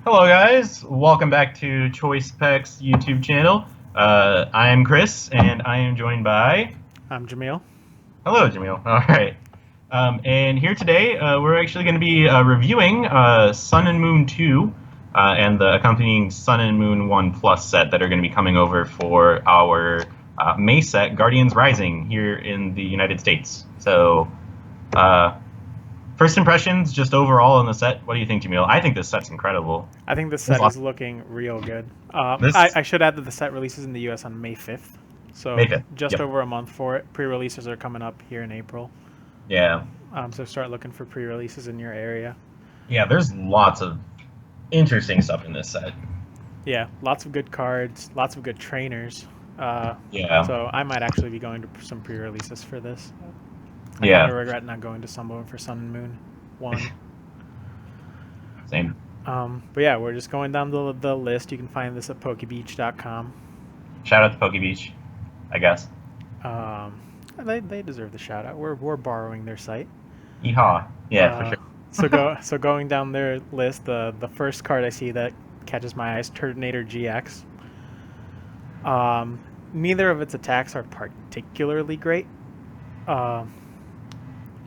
Hello, guys. Welcome back to Choice Pecks YouTube channel. I am Chris, and I am joined by. I'm Jamil. Hello, Jamil. All right. And here today, we're actually going to be reviewing Sun and Moon 2 and the accompanying Sun and Moon 1 Plus set that are going to be coming over for our May set, Guardians Rising, here in the United States. So, first impressions, just overall on the set. What do you think, Jamil? I think this set's incredible. I think this set is looking real good. I should add that the set releases in the US on May 5th. So May 5th. just Yep. over a month for it. Pre-releases are coming up here in April. Yeah. So start looking for pre-releases in your area. Yeah, there's lots of interesting stuff in this set. Yeah, lots of good cards, lots of good trainers. Yeah. So I might actually be going to some pre-releases for this. I Yeah. kind of regret not going to some of them for Sun and Moon 1. Same. But yeah, we're just going down the list. You can find this at pokebeach.com. Shout out to Poke Beach, I guess. They deserve the shout out. We're borrowing their site. Yeehaw. Yeah, for sure. So going down their list, the first card I see that catches my eyes, Turtonator GX. Neither of its attacks are particularly great.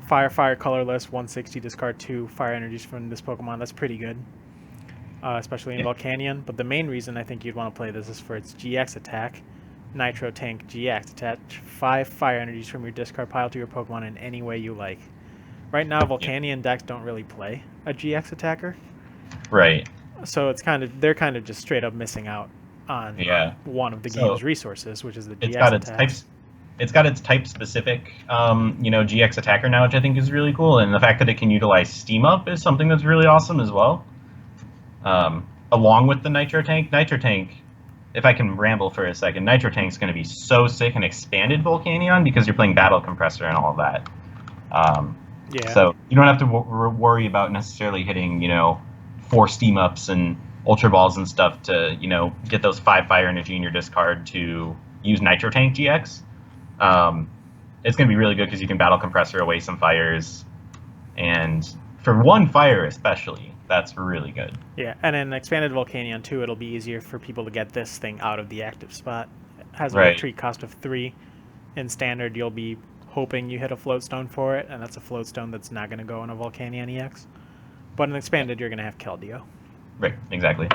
Fire, colorless, 160, discard 2 fire energies from this Pokemon. That's pretty good, especially in Volcanion. But the main reason I think you'd want to play this is for its GX attack. Nitro Tank GX. Attach 5 fire energies from your discard pile to your Pokemon in any way you like. Right now, Volcanion decks don't really play a GX attacker. Right. So they're kind of just straight up missing out on one of the game's resources, which is the GX attack. It's got its type specific, GX attacker now, which I think is really cool, and the fact that it can utilize Steam Up is something that's really awesome as well. Along with the Nitro Tank, if I can ramble for a second, Nitro Tank's going to be so sick in expanded Volcanion because you're playing Battle Compressor and all of that. So you don't have to worry about necessarily hitting, 4 Steam Ups and Ultra Balls and stuff to, get those 5 fire energy in your discard to use Nitro Tank GX. It's going to be really good because you can Battle Compressor away some fires, and for one fire especially, that's really good. Yeah, and in Expanded Volcanion 2, it'll be easier for people to get this thing out of the active spot. It has a retreat cost of 3. In Standard, you'll be hoping you hit a Floatstone for it, and that's a Floatstone that's not going to go in a Volcanion EX. But in Expanded, you're going to have Keldeo. Right, exactly.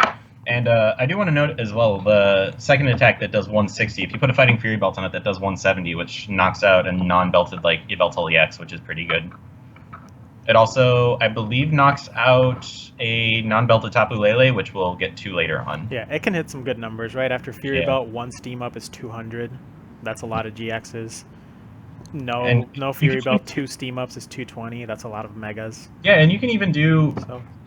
And I do want to note as well, the second attack that does 160, if you put a Fighting Fury Belt on it, that does 170, which knocks out a non-belted like Yveltal EX, which is pretty good. It also, I believe, knocks out a non-belted Tapu Lele, which we'll get to later on. Yeah, it can hit some good numbers, right? After Fury Belt, 1 Steam Up is 200. That's a lot of GXs. No Fury Belt, 2 Steam Ups is 220. That's a lot of Megas. Yeah, and you can even do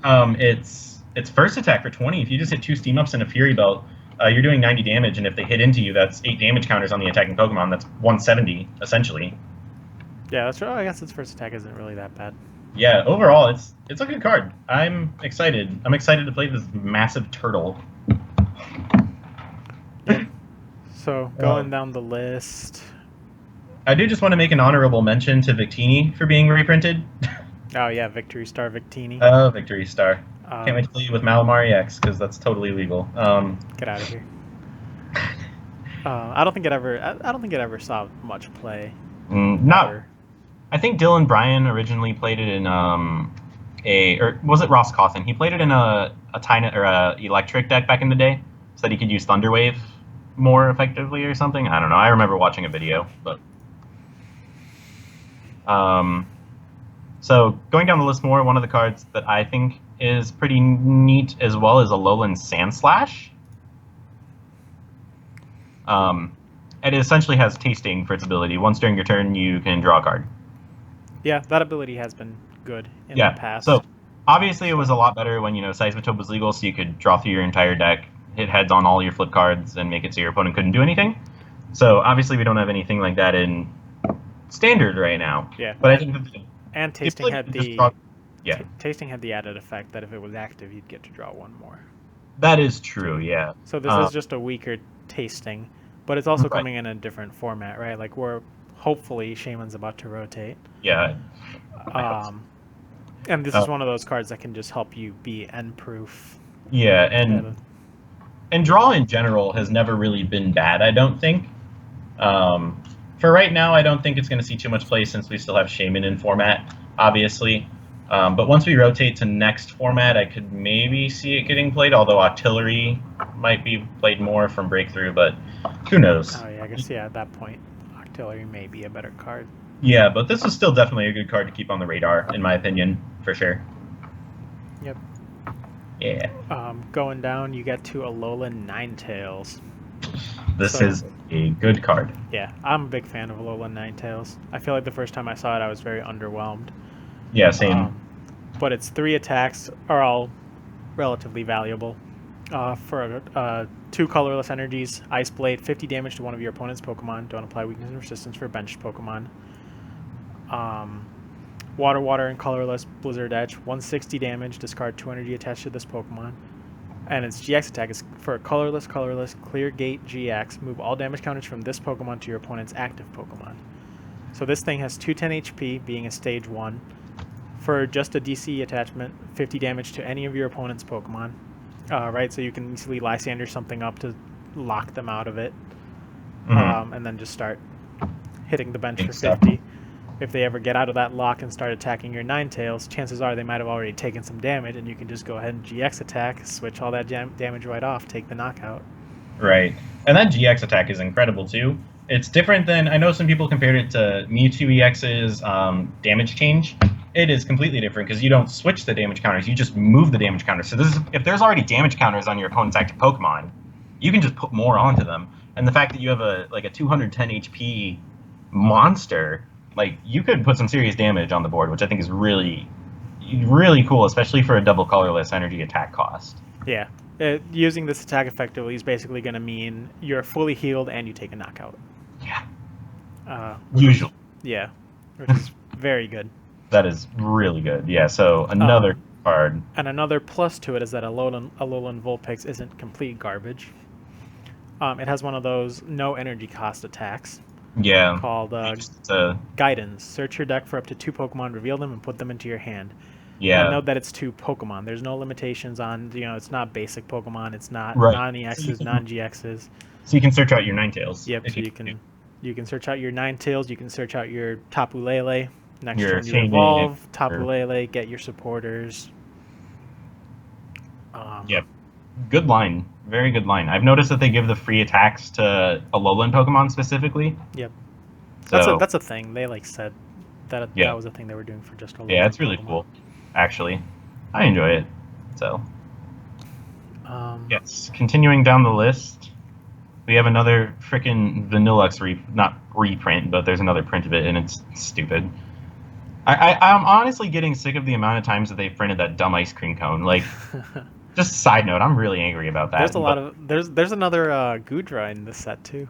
its first attack for 20. If you just hit 2 Steam Ups and a Fury Belt, you're doing 90 damage, and if they hit into you, that's 8 damage counters on the attacking Pokemon. That's 170, essentially. Yeah, that's right. I guess its first attack isn't really that bad. Yeah, overall, it's a good card. I'm excited. I'm excited to play this massive turtle. So, going down the list... I do just want to make an honorable mention to Victini for being reprinted. Oh, yeah, Victory Star Victini. Oh, Victory Star. Can't wait to play you with Malamar EX, because that's totally legal. Get out of here. I don't think it ever saw much play. I think Dylan Bryan originally played it in or was it Ross Cawthon? He played it in a Tiny or a electric deck back in the day, so that he could use Thunderwave more effectively or something. I don't know. I remember watching a video, but so going down the list more, one of the cards that I think is pretty neat as well is Alolan Sandslash. It essentially has tasting for its ability. Once during your turn, you can draw a card. Yeah, that ability has been good in the past. So obviously it was a lot better when, Seismitoad was legal, so you could draw through your entire deck, hit heads on all your flip cards, and make it so your opponent couldn't do anything. So obviously we don't have anything like that in Standard right now. Yeah. But I think and tasting had tasting had the added effect that if it was active, you'd get to draw one more. That is true, yeah. So this is just a weaker tasting, but it's also coming in a different format, right? Like hopefully Shaman's about to rotate. Yeah. And this is one of those cards that can just help you be end proof Yeah, Yeah, and draw in general has never really been bad, I don't think. Um, for right now, I don't think it's going to see too much play since we still have Shaman in format, obviously. But once we rotate to next format, I could maybe see it getting played, although Artillery might be played more from Breakthrough, but who knows? oh yeah, I guess at that point, Artillery may be a better card. Yeah, but this is still definitely a good card to keep on the radar, in my opinion, for sure. Yep. Yeah. Going down, you get to Alolan Ninetales. This So- is a good card. Yeah, I'm a big fan of Alolan Ninetales. I feel like the first time I saw it, I was very underwhelmed. Yeah, same. But its 3 attacks are all relatively valuable. For 2 colorless energies, Ice Blade, 50 damage to one of your opponent's Pokemon. Don't apply weakness and resistance for benched Pokemon. Water, and colorless Blizzard Edge, 160 damage. Discard 2 energy attached to this Pokemon. And its GX attack is for a colorless, Clear Gate GX. Move all damage counters from this Pokemon to your opponent's active Pokemon. So this thing has 210 HP, being a stage 1. For just a DC attachment, 50 damage to any of your opponent's Pokemon. Right, so you can easily Lysander something up to lock them out of it. And then just start hitting the bench for 50. If they ever get out of that lock and start attacking your Ninetales, chances are they might have already taken some damage, and you can just go ahead and GX attack, switch all that damage right off, take the knockout. Right. And that GX attack is incredible, too. It's different than, I know some people compared it to Mewtwo EX's damage change. It is completely different because you don't switch the damage counters, you just move the damage counters. So if there's already damage counters on your opponent's active Pokemon, you can just put more onto them. And the fact that you have a 210 HP monster, like, you could put some serious damage on the board, which I think is really, really cool, especially for a double colorless energy attack cost. Yeah. Using this attack effectively is basically going to mean you're fully healed and you take a knockout. Yeah. Usually. Yeah. Which is very good. That is really good. Yeah, so another card. And another plus to it is that Alolan Vulpix isn't complete garbage. It has one of those no energy cost attacks. Yeah. Called Guidance. Search your deck for up to 2 Pokemon, reveal them, and put them into your hand. Yeah. And note that it's 2 Pokemon. There's no limitations on, it's not basic Pokemon. It's not Right. non-EXs, non-GXs. So you can search out your Ninetales. Yep, so you can search out your Ninetales, you can search out your Tapu Lele. Next Your turn you Chain evolve, Link, Tapu Lele, get your supporters. Yep. Good line. Very good line. I've noticed that they give the free attacks to Alolan Pokemon specifically. Yep. So, That's a thing. They said that Yeah. that was a thing they were doing for just Alolan. yeah, it's really Pokemon. cool, actually. I enjoy it. So, Yeah. yes. Continuing down the list, we have another freaking Vanillux not reprint, but there's another print of it, and it's stupid. I'm honestly getting sick of the amount of times that they've printed that dumb ice cream cone. Like, just side note, I'm really angry about that. There's another Goodra in this set too.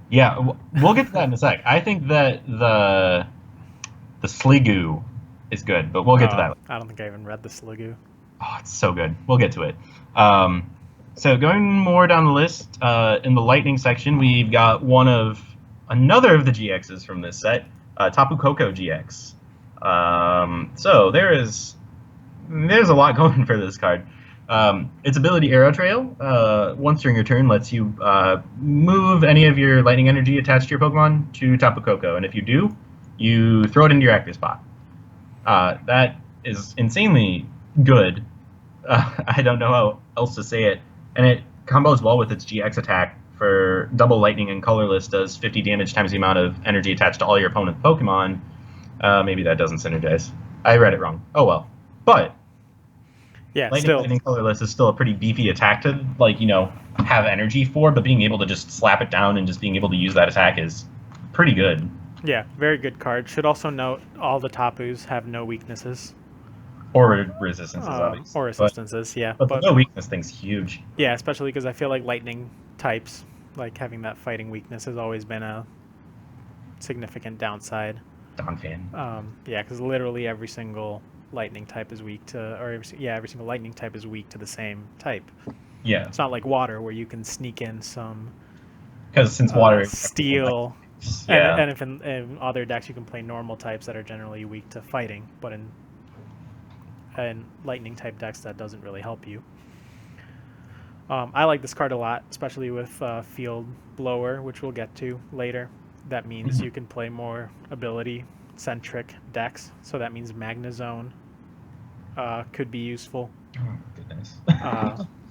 Yeah, we'll get to that in a sec. I think that the Sliggoo is good, but we'll get to that. I don't think I even read the Sliggoo. Oh, it's so good. We'll get to it. So going more down the list, in the Lightning section, we've got another of the GXs from this set, Tapu Koko GX. So there's a lot going for this card. Its ability Arrow Trail, once during your turn, lets you move any of your lightning energy attached to your Pokemon to Tapu Koko, and if you do, you throw it into your active spot. That is insanely good. I don't know how else to say it, and it combos well with its GX attack for double lightning and colorless, does 50 damage times the amount of energy attached to all your opponent's Pokemon. Maybe that doesn't synergize. I read it wrong. Oh well. But Yeah, lightning colorless is still a pretty beefy attack to have energy for, but being able to just slap it down and just being able to use that attack is pretty good. Yeah, very good card. Should also note all the Tapus have no weaknesses. Or resistances, obviously. Or resistances, yeah. But the no weakness thing's huge. Yeah, especially because I feel like lightning types, like having that fighting weakness, has always been a significant downside. Donphan. Yeah, because literally every single lightning type is weak to, every single lightning type is weak to the same type. Yeah. It's not like water where you can sneak in some. Because since water is steel. Yeah. And if in other decks you can play normal types that are generally weak to fighting, but in lightning type decks that doesn't really help you. I like this card a lot, especially with Field Blower, which we'll get to later. That means you can play more ability-centric decks, so that means Magnezone could be useful. Oh, goodness.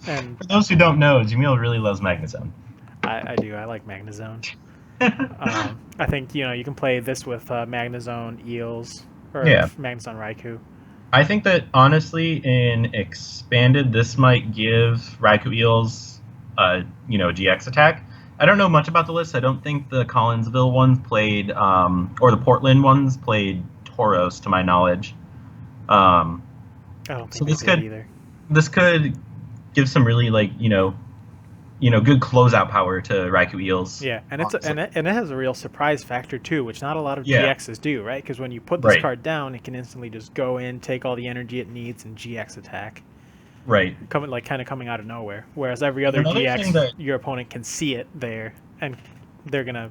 And For those who don't know, Jamil really loves Magnezone. I do. I like Magnezone. I think you can play this with Magnezone Eels or Yeah. Magnezone Raikou. I think that honestly, in expanded, this might give Raikou Eels, GX attack. I don't know much about the list. I don't think the Collinsville ones played, or the Portland ones played Tauros, to my knowledge. I don't So think this they did could- either. This could give some really good closeout power to Raikou Eels. Yeah, and it has a real surprise factor too, which not a lot of Yeah. GXs do, right? Because when you put this Right. card down, it can instantly just go in, take all the energy it needs, and GX attack, Right. coming out of nowhere. Whereas every other Another GX, thing that- your opponent can see it there, and they're gonna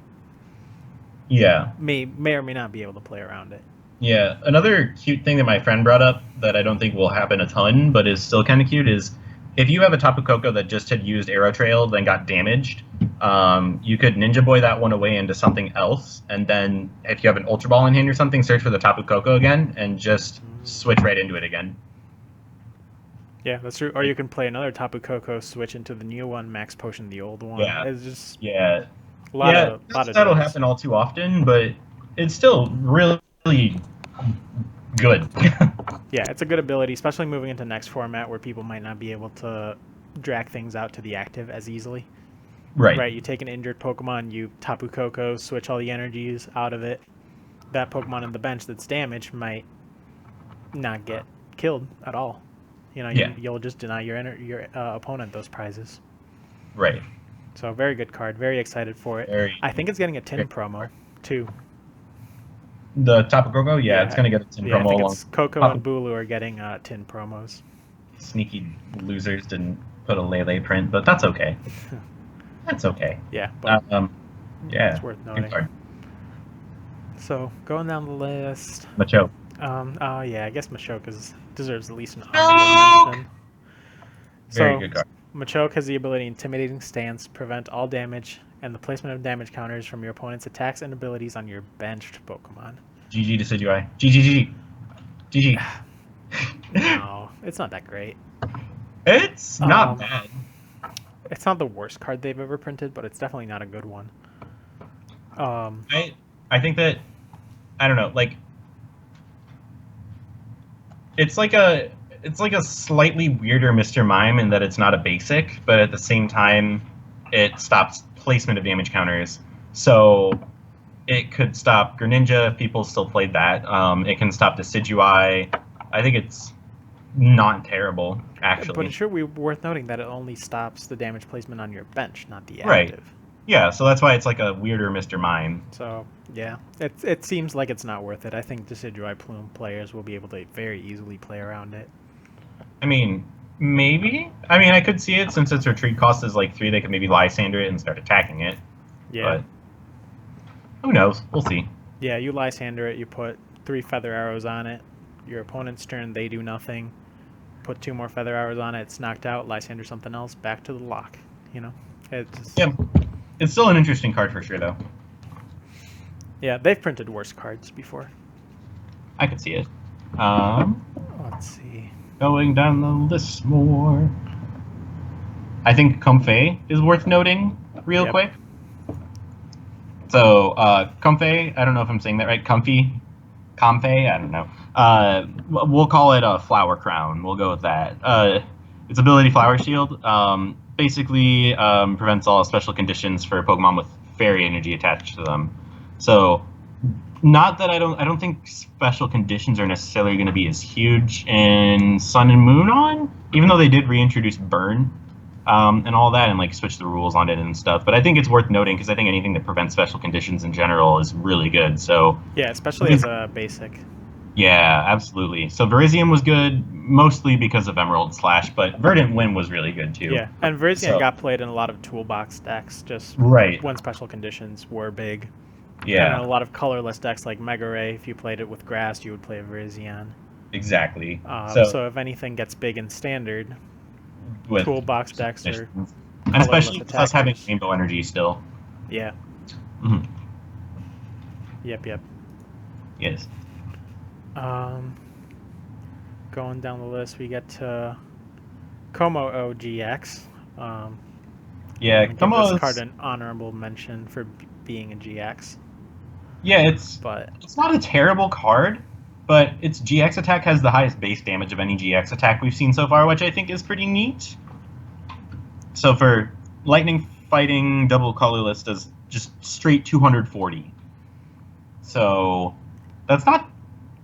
Yeah. may or may not be able to play around it. Yeah, another cute thing that my friend brought up that I don't think will happen a ton, but is still kind of cute, is if you have a Tapu Koko that just had used Arrow Trail, then got damaged, you could Ninja Boy that one away into something else, and then if you have an Ultra Ball in hand or something, search for the Tapu Koko again, and just switch right into it again. Yeah, that's true. Or you can play another Tapu Koko, switch into the new one, max potion the old one. Yeah. It's just Yeah, a lot of that'll those. happen all too often, but it's still really good. Yeah, it's a good ability, especially moving into next format where people might not be able to drag things out to the active as easily. Right. You take an injured Pokemon, you Tapu Koko, switch all the energies out of it. That Pokemon on the bench that's damaged might not get killed at all. Yeah. You'll just deny your opponent those prizes. Right. So very good card. Very excited for it. Very. I think it's getting a tin very promo too. The Tapu Koko, yeah, it's gonna get its Yeah, I promo think along. it's Coco and Bulu are getting tin promos. Sneaky losers didn't put a Lele print, but that's okay. That's okay. Yeah, but Yeah, it's worth good noting. card. So going down the list, Macho. yeah, I guess Machoke deserves at least an Machoke! honorable mention. Very So good card. Machoke has the ability Intimidating Stance, prevent all damage, and the placement of damage counters from your opponent's attacks and abilities on your benched Pokemon. GG Decidueye. GG. GG. No, it's not that great. It's not Um, bad. It's not the worst card they've ever printed, but it's definitely not a good one. I think that, I don't know, like, it's like a slightly weirder Mr. Mime in that it's not a basic, but at the same time, it stops placement of damage counters. So it could stop Greninja if people still played that. It can stop Decidueye. I think it's not terrible, actually. But it should be worth noting that it only stops the damage placement on your bench, not the Right. active. Yeah, so that's why it's like a weirder Mr. Mime. So yeah, it seems like it's not worth it. I think Decidueye Plume players will be able to very easily play around it. I mean, maybe. I mean, I could see it since its retreat cost is like 3. They could maybe Lysander it and start attacking it. Yeah, But who knows? We'll see. yeah. You Lysander it. You put 3 Feather Arrows on it. Your opponent's turn, they do nothing. Put 2 more Feather Arrows on it. It's knocked out. Lysander something else. Back to the lock. It's Yeah, it's still an interesting card for sure, though. yeah. They've printed worse cards before. I could see it. Let's see. Going down the list more. I think Comfey is worth noting real Yep. quick. So, Comfey, I don't know if I'm saying that right. Comfey? I don't know. We'll call it a Flower Crown. We'll go with that. Its ability Flower Shield basically prevents all special conditions for Pokemon with fairy energy attached to them. So, not that I don't think special conditions are necessarily going to be as huge in Sun and Moon on, even though they did reintroduce Burn and all that and like switch the rules on it and stuff. But I think it's worth noting because I think anything that prevents special conditions in general is really good. So Yeah, especially as a basic. yeah, absolutely. So Virizion was good mostly because of Emerald Slash, but Verdant Wind was really good too. Yeah, and Virizion So- got played in a lot of toolbox decks, just Right. when special conditions were big. Yeah. And a lot of colorless decks like Mega Ray, if you played it with grass, you would play Virizion. Exactly. So if anything gets big in standard, with toolbox decks or and colorless especially with us having attackers. rainbow energy still. Yeah. Mhm. Yep. Yes. Going down the list, we get to Como OGX. Yeah, I'm gonna give this card Como's. an honorable mention for being a GX, Yeah, it's but it's not a terrible card, but its GX attack has the highest base damage of any GX attack we've seen so far, which I think is pretty neat. So for lightning fighting, double colorless does just straight 240. So that's not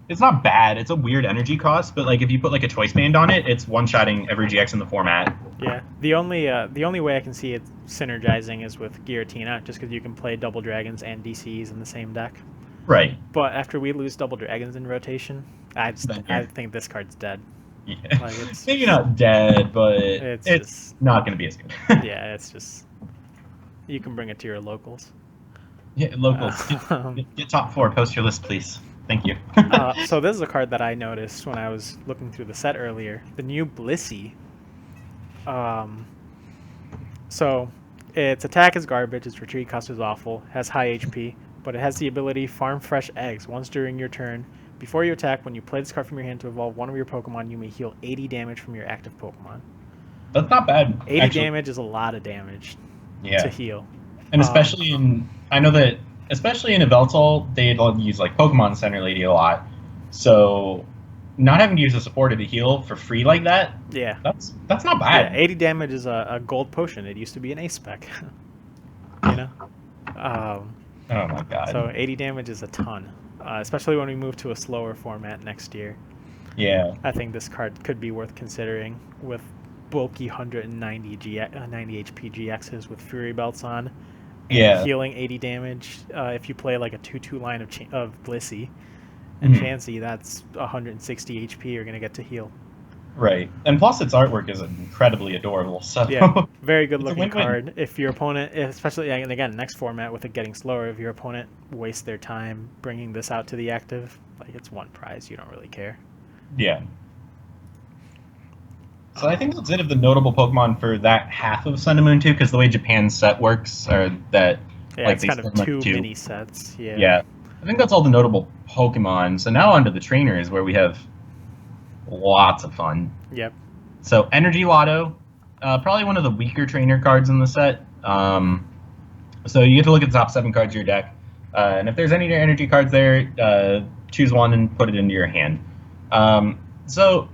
it's not bad. It's a weird energy cost, but like if you put like a choice band on it, it's one-shotting every GX in the format. yeah, the only way I can see it synergizing is with Giratina, just because you can play double dragons and DCs in the same deck. Right. But after we lose double dragons in rotation, Then I you're think this card's dead. yeah. Like it's Maybe not dead, but it's it's just not going to be as good. yeah, it's just you can bring it to your locals. Yeah, locals. Um, Get top 4. Post your list, please. Thank you. so this is a card that I noticed when I was looking through the set earlier. The new Blissey. So its attack is garbage, its retreat cost is awful, has high HP, but it has the ability Farm Fresh Eggs once during your turn. Before you attack, when you play this card from your hand to evolve one of your Pokemon, you may heal 80 damage from your active Pokemon. That's not bad. 80 actually. damage is a lot of damage Yeah. to heal. And especially I know that especially in Yveltal, they use like Pokemon Center Lady a lot. So not having to use a supporter to heal for free like that, Yeah. that's not Yeah, bad. 80 damage is a gold potion. It used to be an ace spec. You know? Oh my god. So 80 damage is a ton, especially when we move to a slower format next year. Yeah. I think this card could be worth considering with bulky 190 90 HP GXs with Fury Belts on, and Yeah. healing 80 damage. If you play like a 2/2 line of Blissey and Chansey, that's 160 HP you're gonna get to heal. Right. And plus its artwork is incredibly adorable. So Yeah, very good It's a looking win-win. card. If your opponent, especially and again next format with it getting slower, if your opponent wastes their time bringing this out to the active, like it's one prize, you don't really care. yeah. So I think that's it of the notable Pokemon for that half of Sun and Moon 2, because the way Japan's set works are that Yeah, like it's they kind of split them up two two. mini sets. Yeah. Yeah. I think that's all the notable Pokemon. So now onto the trainers where we have lots of fun. Yep. So Energy Lotto, probably one of the weaker trainer cards in the set. So you get to look at the top 7 cards of your deck, and if there's any energy cards there, choose one and put it into your hand. So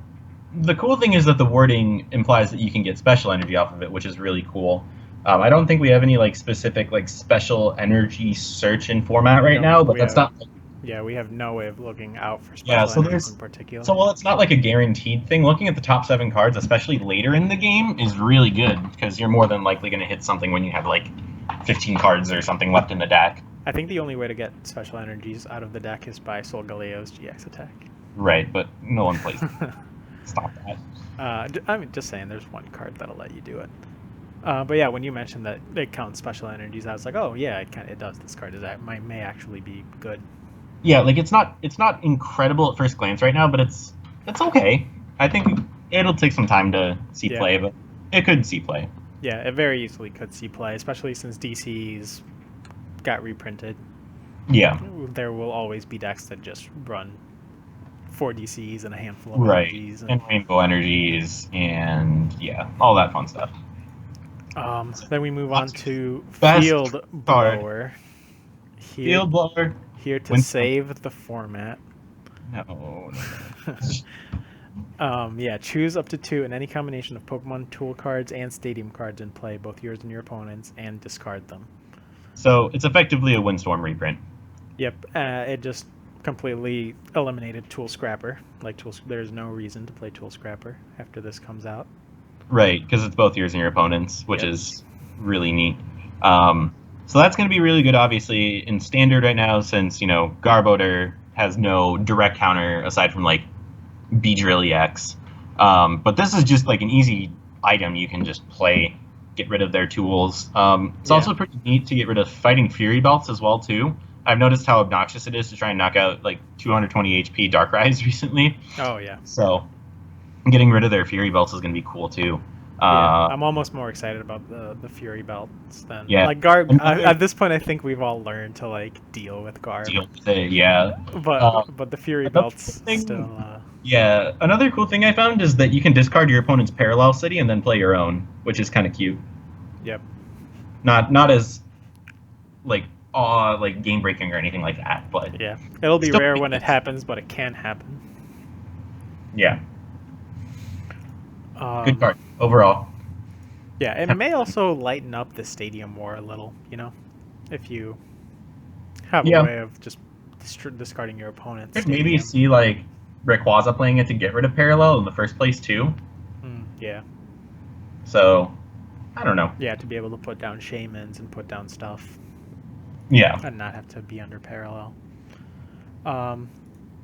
the cool thing is that the wording implies that you can get special energy off of it, which is really cool. I don't think we have any like specific like special energy search in format right No, now, but we that's haven't. not. Yeah, we have no way of looking out for Yeah, special so energies there's- in particular. So while it's not like a guaranteed thing, looking at the top 7 cards, especially later in the game, is really good because you're more than likely going to hit something when you have like 15 cards or something left in the deck. I think the only way to get special energies out of the deck is by Solgaleo's GX attack. Right, but no one plays. Stop that. I mean, just saying, there's one card that'll let you do it. But yeah, when you mentioned that it counts special energies, I was like, oh yeah, it does. This card may actually be good. Yeah, like it's not incredible at first glance right now, but it's okay. I think it'll take some time to see Yeah. play, but it could see play. Yeah, it very easily could see play, especially since DC's got reprinted. Yeah. There will always be decks that just run 4 DCs and a handful of Right. energies. And rainbow energies and yeah, all that fun stuff. Then we move on to Best Field card. Blower. Field blower. Here to Win- save the format. No. Yeah, choose up to 2 in any combination of Pokemon tool cards and stadium cards in play, both yours and your opponent's, and discard them. So it's effectively a Windstorm reprint. Yep, it just completely eliminated Tool Scrapper. There's no reason to play Tool Scrapper after this comes out. Right, because it's both yours and your opponent's, which Yep. is really neat. So that's going to be really good, obviously, in Standard right now, since, Garbodor has no direct counter aside from, like, Beedrill EX. But this is just, like, an easy item you can just play, get rid of their tools. It's Yeah. also pretty neat to get rid of Fighting Fury Belts as well, too. I've noticed how obnoxious it is to try and knock out, like, 220 HP Darkrai's recently. Oh, yeah. So getting rid of their Fury Belts is going to be cool, too. Yeah, I'm almost more excited about the Fury belts than Yeah. like Garb. Another At this point, I think we've all learned to like deal with Garb, deal with it, yeah. but the Fury Another cool belts thing, still. yeah. Another cool thing I found is that you can discard your opponent's parallel city and then play your own, which is kind of cute. Yep. Not as like like game breaking or anything like that, but Yeah, it'll be still rare pretty when it nice. happens, but it can happen. Yeah. Good Um, card overall. yeah, it may also lighten up the stadium war a little. You know, if you have a Yeah. way of just discarding your opponent's Could maybe stadium. see like Rayquaza playing it to get rid of parallel in the first place too. Yeah. So I don't know. Yeah, to be able to put down shamans and put down stuff Yeah. and not have to be under parallel.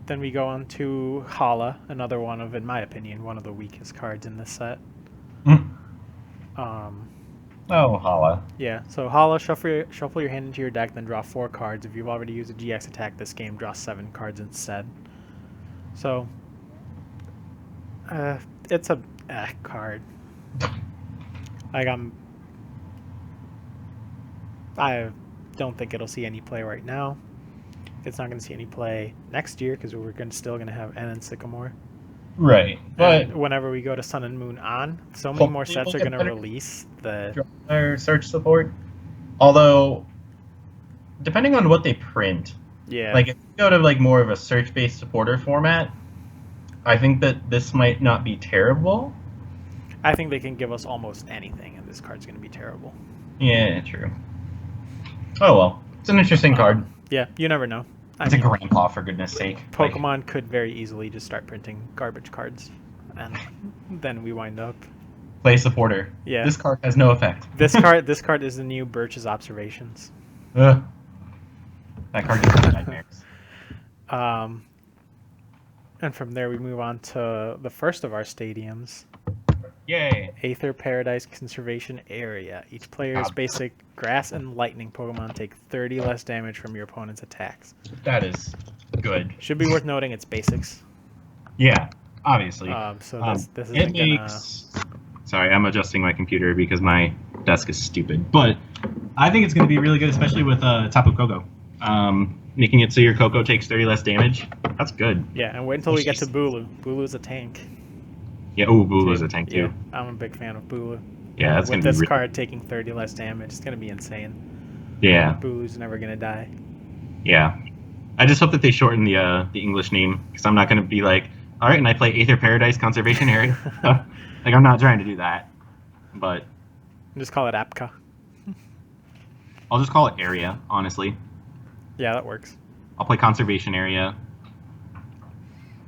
Then we go on to Hala, another one of, in my opinion, one of the weakest cards in this set. Mm. Um, Oh, Hala. yeah, so Hala, shuffle your hand into your deck, then draw 4 cards. If you've already used a GX attack this game, draw 7 cards instead. So, it's a card. Like, I don't think it'll see any play right now. It's not going to see any play next year because we're still going to have N and Sycamore. Right, but And whenever we go to Sun and Moon on, so many more hopefully sets we'll are get going to better release the. or search support. Although, depending on what they print, Yeah. like if you go to like more of a search-based supporter format, I think that this might not be terrible. I think they can give us almost anything, and this card's going to be terrible. Yeah, true. Oh well, it's an interesting card. Yeah, you never know. It's a grandpa, for goodness sake. Pokemon could very easily just start printing garbage cards, and then we wind up. Play supporter. Yeah. This card has no effect. This card is the new Birch's Observations. Ugh. That card gives me nightmares. And from there we move on to the first of our stadiums. Yay! Aether Paradise Conservation Area. Each player's basic grass and lightning Pokemon take 30 less damage from your opponent's attacks. That is good. Should be worth noting it's basics. Yeah, obviously. So this it isn't makes. Sorry, I'm adjusting my computer because my desk is stupid. But I think it's going to be really good, especially with Tapu Koko. Making it so your Koko takes 30 less damage. That's good. Yeah, and wait until we get to Bulu. Bulu's a tank. Yeah, oh, Bulu's a tank too. Yeah, I'm a big fan of Bulu. Yeah, that's going With to be this card taking 30 less damage, it's going to be insane. Yeah. Bulu's never going to die. Yeah. I just hope that they shorten the English name, because I'm not going to be like, all right, and I play Aether Paradise Conservation Area. Like, I'm not trying to do that. But Just call it Apka. I'll just call it Area, honestly. Yeah, that works. I'll play Conservation Area.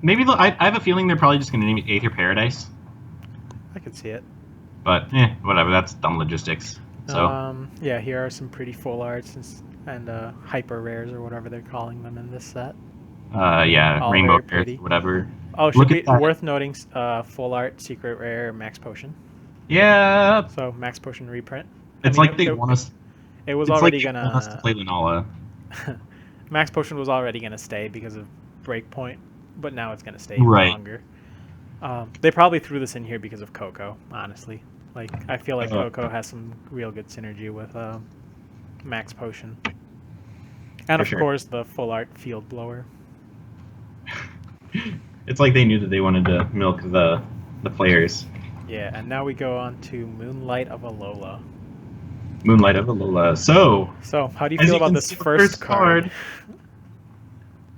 Maybe I have a feeling they're probably just going to name it Aether Paradise. I could see it. But, whatever. That's dumb logistics. So, yeah, here are some pretty full arts and hyper rares or whatever they're calling them in this set. yeah, All Rainbow very pretty. Earth, whatever. Oh, should Look be at that. worth noting. Full art, secret rare, Max Potion. Yeah. So Max Potion reprint. It's like they want us. It was It's already like they gonna. want us to play Lunala. Max Potion was already gonna stay because of Breakpoint, but now it's gonna stay Right. longer. They probably threw this in here because of Coco, honestly. Like, I feel like Coco has some real good synergy with Max Potion. And For of sure. course, the full art Field Blower. It's like they knew that they wanted to milk the players. Yeah, and now we go on to Moonlight of Alola. Moonlight of Alola. So, So, how do you as feel you about can this see, the first card?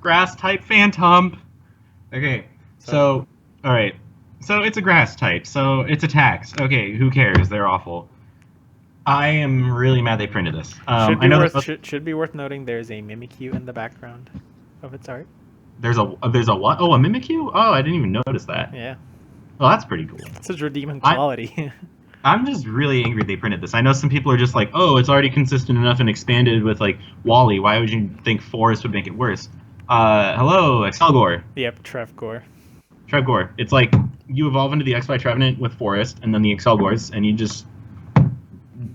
Grass type Phantom. Okay, so all right, so it's a grass type, so it's attacks. Okay, who cares? They're awful. I am really mad they printed this. Should I be, know worth, that should be worth noting there's a Mimikyu in the background of its art. there's a what? Oh, a Mimikyu? Oh, I didn't even notice that. Yeah. Well, that's pretty cool. It's a redeeming quality. I'm just really angry they printed this. I know some people are just like, oh, it's already consistent enough and expanded with like Wally. Why would you think Forest would make it worse? Hello, Excelgor. Yep, Trevgor. Trevgor. It's like you evolve into the XY Trevenant with Forest and then the Excelgors, and you just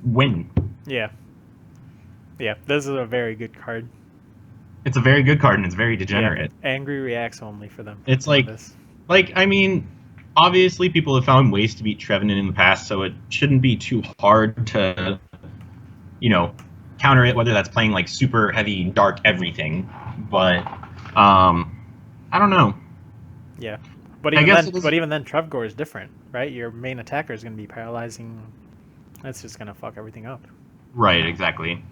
win. Yeah. Yeah, this is a very good card. It's a very good card and it's very degenerate. Yeah, angry reacts only for them. It's like, this. I mean, obviously people have found ways to beat Trevenant in the past, so it shouldn't be too hard to, you know, counter it, whether that's playing like super heavy dark everything. But I don't know. Yeah, but I even guess then, Trevgor is different, right? Your main attacker is going to be paralyzing. That's just going to fuck everything up. Right, exactly.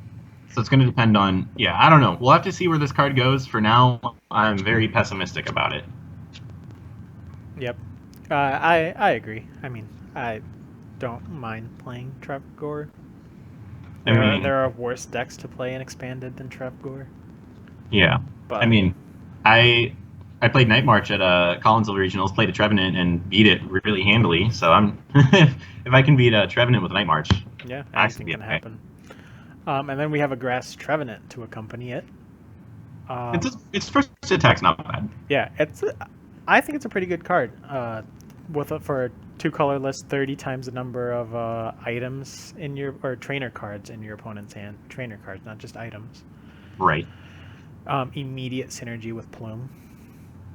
So it's going to depend on, yeah, I don't know. We'll have to see where this card goes. For now, I'm very pessimistic about it. Yep, I agree. I mean, I don't mind playing Trevgor. There are worse decks to play in Expanded than Trevgor. Yeah, but I mean, I played Night March at Collinsville Regionals, played a Trevenant, and beat it really handily. So I'm if I can beat a Trevenant with a Night March, yeah, anything can happen. And then we have a Grass Trevenant to accompany it. Its first attack's not bad. Yeah, I think it's a pretty good card. For 2 colorless, 30 times the number of items in your or trainer cards in your opponent's hand. Trainer cards, not just items. Right. Immediate synergy with Plume.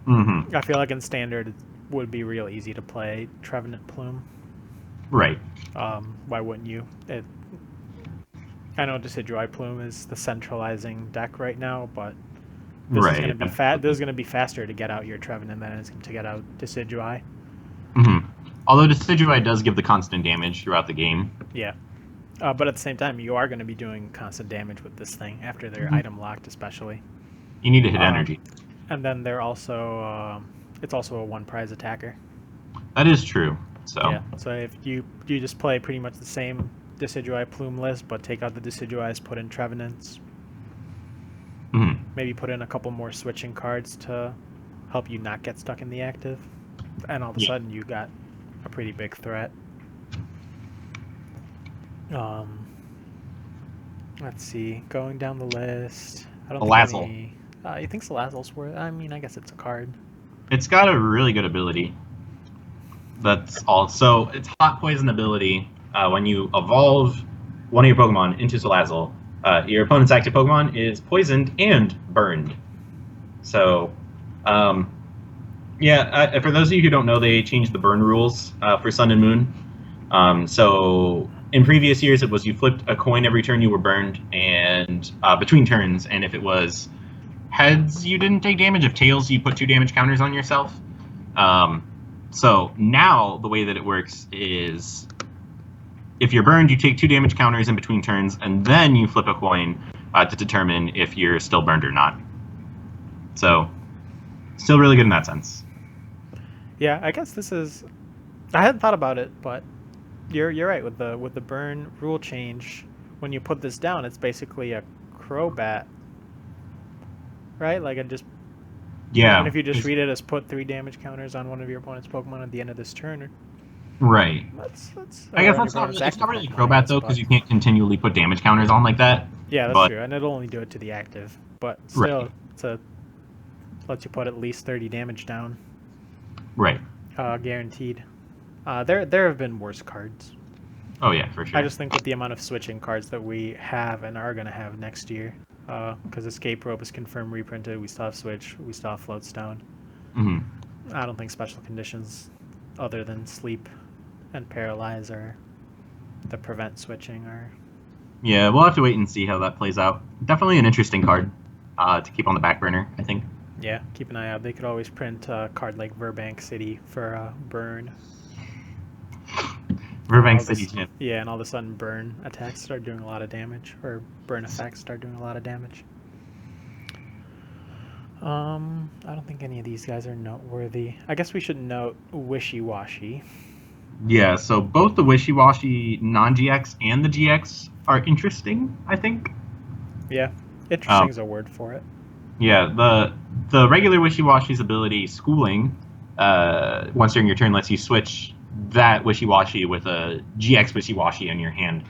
Mm-hmm. I feel like in Standard it would be real easy to play Trevenant Plume. Right. Why wouldn't you? I know Decidueye Plume is the centralizing deck right now, but this is going to be This is going to be faster to get out your Trevenant than it is to get out Decidueye. Mm-hmm. Although Decidueye does give the constant damage throughout the game. Yeah. But at the same time, you are going to be doing constant damage with this thing after they're item locked, especially. You need to hit energy. And then they're also it's also a 1 prize attacker. That is true. So yeah. So if you just play pretty much the same Decidueye Plume list, but take out the Decidueyes, put in Trevenants. Mm-hmm. Maybe put in a couple more switching cards to help you not get stuck in the active, and all of a sudden you got a pretty big threat. Let's see. Going down the list, I don't Salazzle. think any. You think Salazzle's worth? I mean, I guess it's a card. It's got a really good ability. That's also its Hot Poison ability. When you evolve one of your Pokemon into Salazzle, your opponent's active Pokemon is poisoned and burned. So, for those of you who don't know, they changed the burn rules for Sun and Moon. So in previous years, it was you flipped a coin every turn you were burned, and between turns, and if it was heads, you didn't take damage. If tails, you put 2 damage counters on yourself. So now the way that it works is if you're burned, you take 2 damage counters in between turns, and then you flip a coin to determine if you're still burned or not. So, still really good in that sense. Yeah, I guess this is. I hadn't thought about it, but you're right with the burn rule change. When you put this down, it's basically a Crobat, right? Like it just. Yeah. And if you just read it as put 3 damage counters on one of your opponent's Pokemon at the end of this turn. Right. I guess it's not really Crobat though, because you can't continually put damage counters on like that. Yeah, that's true, and it'll only do it to the active. But still, lets you put at least 30 damage down. Right. Guaranteed. There have been worse cards. Oh yeah, for sure. I just think with the amount of switching cards that we have and are going to have next year, because Escape Rope is confirmed reprinted, we still have Switch, we still have Floatstone. Mm-hmm. I don't think special conditions other than Sleep and Paralyze or the prevent switching or. Yeah, we'll have to wait and see how that plays out. Definitely an interesting card to keep on the back burner, I think. Yeah, keep an eye out. They could always print a card like Burbank City for Burn. Burbank City, yeah. Yeah, and all of a sudden Burn attacks start doing a lot of damage, or Burn effects start doing a lot of damage. I don't think any of these guys are noteworthy. I guess we should note Wishy-Washy. Yeah, so both the Wishy-Washy non-GX and the GX are interesting, I think. Yeah, interesting is a word for it. Yeah, the regular Wishy-Washy's ability, Schooling, once during your turn lets you switch that Wishy-Washy with a GX Wishy-Washy in your hand.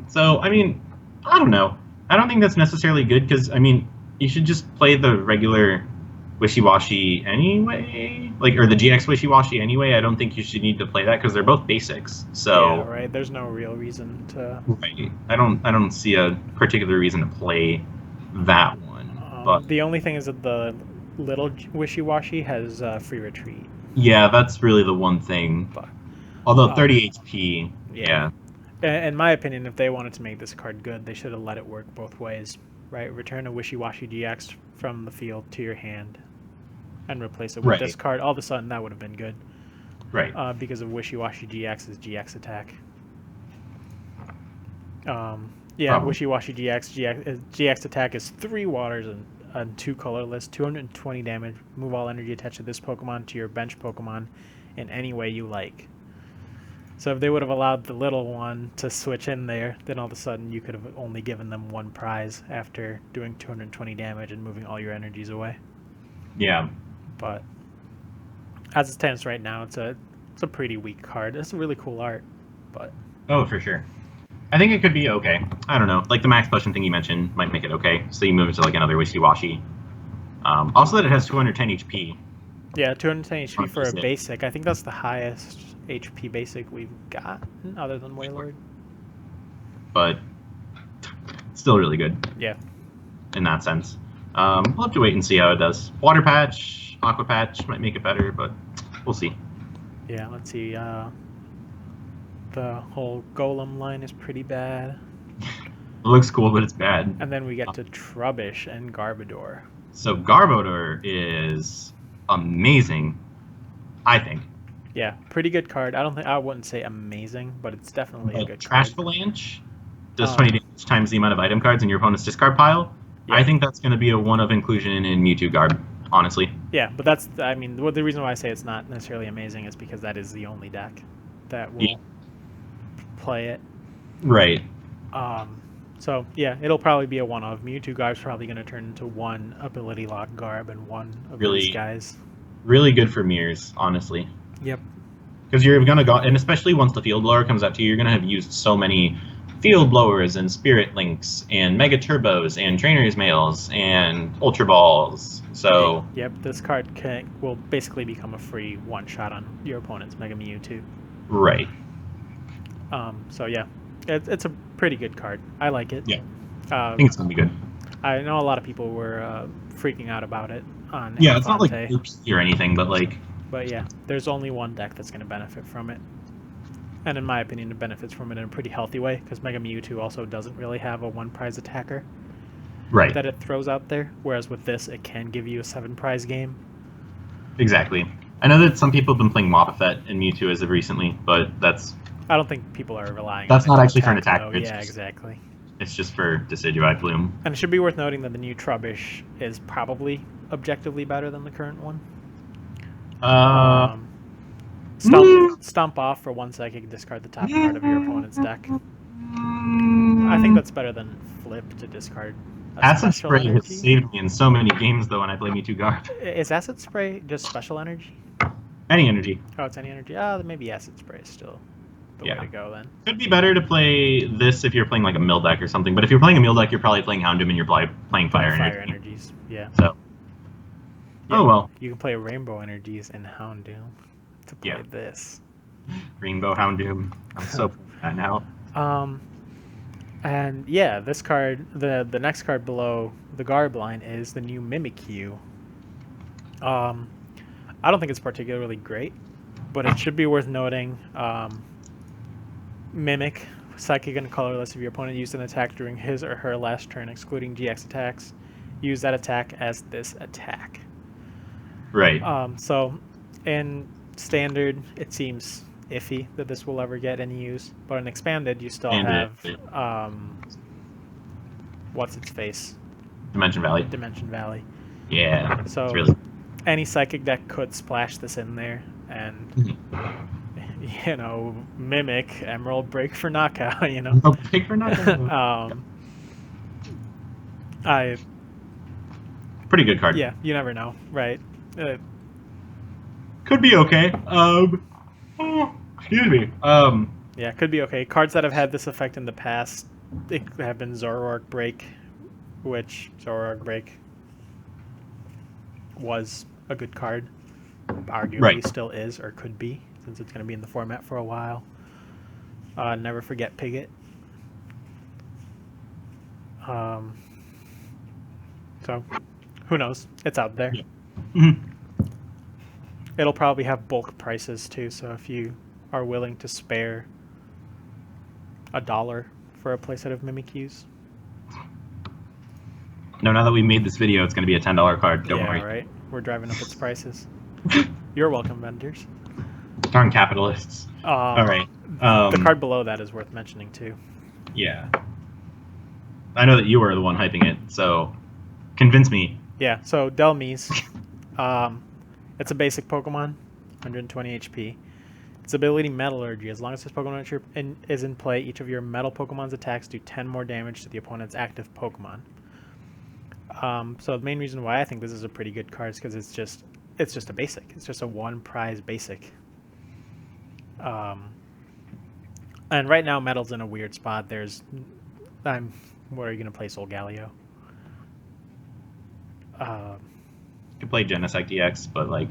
So, I mean, I don't know. I don't think that's necessarily good, because, I mean, you should just play the regular Wishy-Washy anyway, or the GX Wishy-Washy anyway. I don't think you should need to play that because they're both basics. So yeah, right. There's no real reason to. Right. I don't see a particular reason to play that one. But the only thing is that the little Wishy-Washy has free retreat. Yeah, that's really the one thing. But Although 30 HP, yeah. In my opinion, if they wanted to make this card good, they should have let it work both ways, right? Return a Wishy-Washy GX from the field to your hand and replace it with Right. this card. All of a sudden, that would have been good. Right. Because of Wishy-Washy GX's GX attack. Yeah, Probably. Wishy-Washy GX attack is 3 waters and 2 colorless, 220 damage. Move all energy attached to this Pokemon to your bench Pokemon in any way you like. So if they would have allowed the little one to switch in there, then all of a sudden you could have only given them 1 prize after doing 220 damage and moving all your energies away. Yeah. But as it stands right now, it's a pretty weak card. It's a really cool art, but Oh, for sure. I think it could be okay. I don't know. Like the max potion thing you mentioned might make it okay. So you move it to like another Wishy-Washy. Also that it has 210 HP. yeah, 210 HP for a Basic. basic. I think that's the highest HP basic we've gotten other than Wailord. But still really good Yeah. in that sense. We'll have to wait and see how it does. Water Patch, Aqua Patch might make it better, but we'll see. Yeah, let's see. The whole Golem line is pretty bad. It looks cool, but it's bad. And then we get to Trubbish and Garbodor. So Garbodor is amazing, I think. Yeah, pretty good card. I wouldn't say amazing, but it's definitely a good Trash card. Phalange does 20 damage times the amount of item cards in your opponent's discard pile. Yeah. I think that's going to be a one of inclusion in Mewtwo Garb, honestly. Yeah, but that's, I mean, the reason why I say it's not necessarily amazing is because that is the only deck that will play it. Right. So, yeah, it'll probably be a one of. Mewtwo Garb's probably going to turn into 1 ability lock Garb and 1 of Really- these guys. Really good for mirrors, honestly. Yep. Because you're going to go, and especially once the Field Blower comes out to you, you're going to have used so many Field Blowers and Spirit Links and Mega Turbos and Trainer's Mails and Ultra Balls. So, Yep, this card will basically become a free one-shot on your opponent's Mega Mewtwo. right. So, yeah, it's a pretty good card. I like it. Yeah. I think it's going to be good. I know a lot of people were freaking out about it on Yeah, it's not like Infante, OP or anything, but like, but yeah, there's only one deck that's going to benefit from it. And in my opinion, it benefits from it in a pretty healthy way, because Mega Mewtwo also doesn't really have a 1-prize attacker right. that it throws out there, whereas with this, it can give you a 7-prize game. Exactly. I know that some people have been playing Wobbuffet and Mewtwo as of recently, but I don't think people are relying That's on it not to actually for an attack, though. it's Yeah, just- exactly. it's just for Decidueye Bloom. And it should be worth noting that the new Trubbish is probably objectively better than the current one. Stomp off for 1 psychic, discard the top card of your opponent's deck. I think that's better than flip to discard a Acid special Spray has energy. saved me in so many games, though, when I play Mewtwo Garb. Is Acid Spray just special energy? Any energy. Oh, it's any energy. Ah, then maybe Acid Spray is still the way Yeah. to go then. Could be better to play this if you're playing like a mill deck or something, but if you're playing a mill deck, you're probably playing Houndoom and you're playing Fire Energy. Energies. Yeah. So, oh well. You can play Rainbow Energies in Houndoom to play Yeah. this. Rainbow Houndoom. I'm so that now. And yeah, this card, the next card below the Garb line is the new Mimikyu. I don't think it's particularly great, but it should be worth noting. Mimic, psychic and colorless. If your opponent used an attack during his or her last turn, excluding GX attacks, use that attack as this attack. Right. So in standard, it seems iffy that this will ever get any use, but in expanded, you still have what's its face? Dimension Valley. Dimension Valley. Yeah. So it's really. any psychic deck could splash this in there and you know, mimic Emerald Break for knockout, you know. Oh, pick for nothing. Pretty good card. Yeah, you never know, right? Could be okay. Excuse me. Yeah, could be okay. Cards that have had this effect in the past have been Zoroark Break, which Zoroark Break was a good card. Arguably Right. still is, or could be, since it's going to be in the format for a while. Never Forget Piglet. So, who knows? It's out there. Yeah. Mhm. It'll probably have bulk prices too, so if you are willing to spare $1 for a playset of Mimikyus. No, now that we made this video, it's going to be a $10 card. Don't Yeah, worry. right. We're driving up its prices. You're welcome, vendors. Darn capitalists. All right. The card below that is worth mentioning too. Yeah. I know that you were the one hyping it, so convince me. Yeah, so Delmise, it's a basic Pokemon, 120 HP. Its ability Metallurgy. As long as this Pokemon is in play, each of your Metal Pokemon's attacks do 10 more damage to the opponent's active Pokemon. So the main reason why I think this is a pretty good card is because it's just a basic. It's just a one prize basic. And right now Metal's in a weird spot. Where are you gonna play Solgaleo? You could play Genesect EX, but like,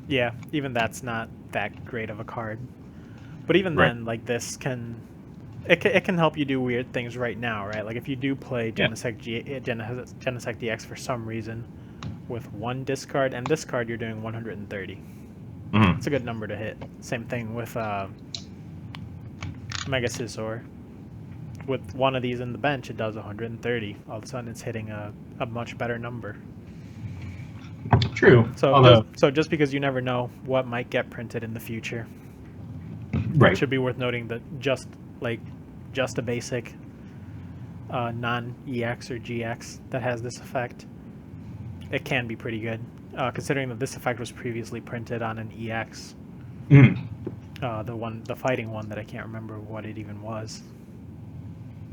yeah, even that's not that great of a card. But even Right. then, like this can help you do weird things right now, right? Like if you do play Genesect DX for some reason with one discard and this card, you're doing 130. mhm. It's a good number to hit. Same thing with Mega Scizor. With one of these in the bench, it does 130. All of a sudden, it's hitting a much better number. True. So, Although, so just because you never know what might get printed in the future, right. it should be worth noting that just a basic non-EX or GX that has this effect, it can be pretty good, considering that this effect was previously printed on an EX. Mhm. The fighting one that I can't remember what it even was.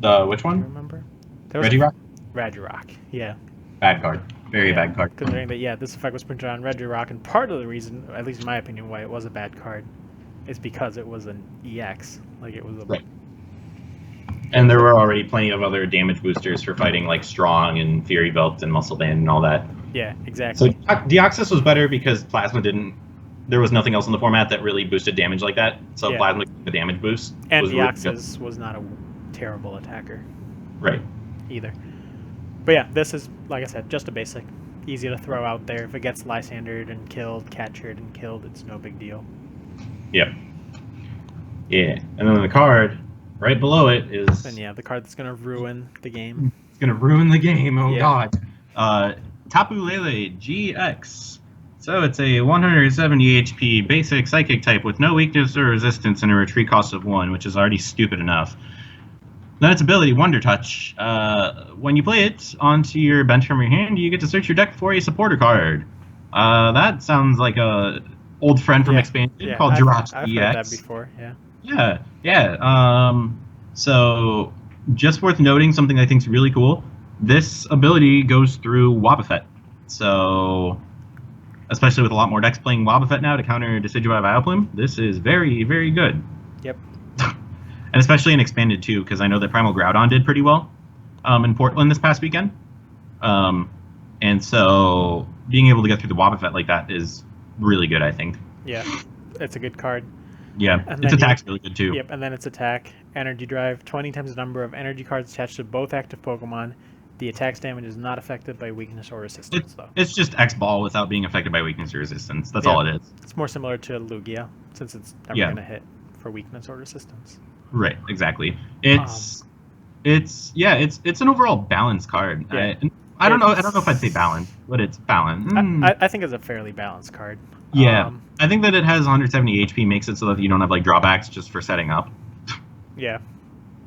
Which Do you one? remember? There was Regirock? Regirock, yeah. Bad card. Very Yeah, bad card. Considering that, yeah, this effect was printed on Regirock, and part of the reason, at least in my opinion, why it was a bad card is because it was an EX. Like, it was a... Right. And there were already plenty of other damage boosters for fighting, like Strong and Fury Belt and Muscle Band and all that. Yeah, So exactly. Deoxys was better because Plasma didn't. There was nothing else in the format that really boosted damage like that. So Yeah. Plasma gave the damage boost. And was really good. Deoxys was not a terrible attacker Right. either. But yeah, this is, like I said, just a basic. Easy to throw out there. If it gets Lysandered and killed, Catchered and killed, it's no big deal. Yep. Yeah. And then the card right below it is. And yeah, the card that's going to ruin the game. It's gonna ruin the game. Oh Yeah. god. Tapu Lele GX. So it's a 170 HP basic psychic type with no weakness or resistance and a retreat cost of 1, which is already stupid enough. Then its ability, Wonder Touch. When you play it onto your bench from your hand, you get to search your deck for a supporter card. That sounds like a old friend from Yeah. Expansion Yeah, called I've Jirachi heard EX. that before, yeah. Yeah. So just worth noting something I think is really cool. This ability goes through Wobbuffet. So especially with a lot more decks playing Wobbuffet now to counter Decidueye Vileplume, this is very, very good. Yep. And especially in Expanded too, because I know that Primal Groudon did pretty well in Portland this past weekend. And so being able to get through the Wobbuffet like that is really good, I think. Yeah, it's a good card. Yeah, And its then attack's really good too. Yep, and then its attack, Energy Drive, 20 times the number of energy cards attached to both active Pokemon. The attack's damage is not affected by weakness or resistance, though. It's just X-Ball without being affected by weakness or resistance. That's Yeah. all it is. It's more similar to Lugia, since it's never Yeah. going to hit for weakness or resistance. Right, exactly. It's an overall balanced card. Yeah. I don't know if I'd say balanced, but it's balanced. I think it's a fairly balanced card. Yeah. I think that it has 170 HP makes it so that you don't have like drawbacks just for setting up. Yeah.